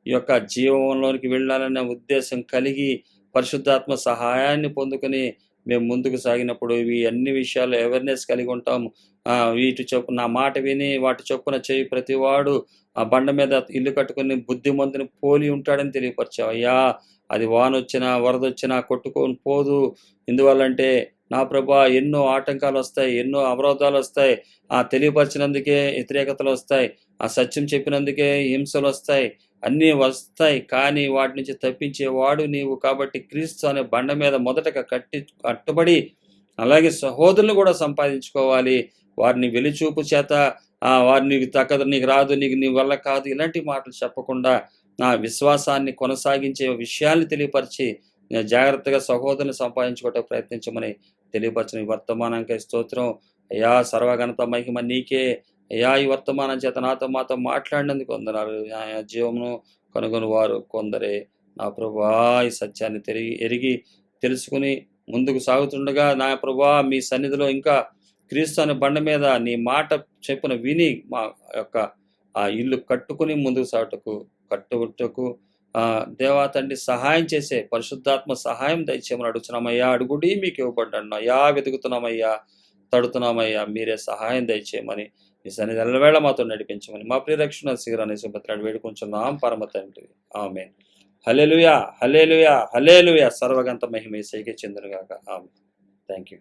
ఈ యొక్క జీవంలోనికి వెళ్ళాలనే ఉద్దేశం కలిగి పరిశుద్ధాత్మ సహాయాన్ని పొందుకొని మేము ముందుకు సాగినప్పుడు ఇవి అన్ని విషయాల్లో అవేర్‌నెస్ కలిగి ఉంటాము. వీటి చొప్పున నా మాట విని వాటి చొప్పున చేయి ప్రతివాడు ఆ బండ మీద ఇల్లు కట్టుకొని బుద్ధిమంతుని పోలి ఉంటాడని తెలియపరిచావు. అయ్యా! అది వానొచ్చినా, వరదొచ్చినా కొట్టుకొని పోదు. ఎందువల్లంటే నా ప్రభా ఎన్నో ఆటంకాలొస్తాయి, ఎన్నో అవరోధాలొస్తాయి. తెలియపరిచినందుకే వ్యతిరేకతలొస్తాయి. సత్యం చెప్పినందుకే హింసలొస్తాయి. అన్నీ వస్తాయి. కానీ వాటి నుంచి తప్పించేవాడు నీవు కాబట్టి క్రీస్తు అనే బండ మీద మొదటగా కట్టుబడి అలాగే సహోదరులను కూడా సంపాదించుకోవాలి. వారిని వెలిచూపు చేత వారు నీకు తగ్గదు, నీకు రాదు, నీ వల్ల కాదు ఇలాంటి మాటలు చెప్పకుండా విశ్వాసాన్ని కొనసాగించే విషయాల్ని తెలియపరిచి జాగ్రత్తగా సహోదరుని సంపాదించుకోవడానికి ప్రయత్నించమని తెలియపరచిన ఈ వర్తమానానికై స్తోత్రం. అయ్యా! సర్వఘనత మహిమ నీకే. అయ్యా! ఈ వర్తమానం చేత మాతో మాట్లాడినందుకు వందనాలు. జీవమును కనుగొని వారు కొందరే. నా ప్రభువా ఈ సత్యాన్ని ఎరిగి తెలుసుకుని ముందుకు సాగుతుండగా నా ప్రభువా మీ సన్నిధిలో ఇంకా క్రీస్తు అనే బండ మీద నీ మాట చెప్పున విని మా యొక్క ఇల్లు కట్టుకుని ముందుకు సాగుటకు కట్టుటకు దేవా తండ్రి సహాయం చేసే పరిశుద్ధాత్మ సహాయం దయచేయమని అడుగుతున్నామయ్యా. అడుగుడి మీకు ఇవ్వబడ్డాను అయ్యా. వెతుకుతున్నామయ్యా, తడుతున్నామయ్యా. మీరే సహాయం దయచేయమని ఈ సన్నిధి ఎల్లవేళ మాతో నడిపించమని మా ప్రియరక్షణ శిఖరాన్ని సుభద్రాన్ని వేడుకుంటున్నాం పరమ తండ్రి. ఆమేన్. హల్లెలూయా, హల్లెలూయా, హల్లెలూయా. సర్వగంత మహిమ యేసుకే చెందునుగాక. ఆమేన్. Thank you.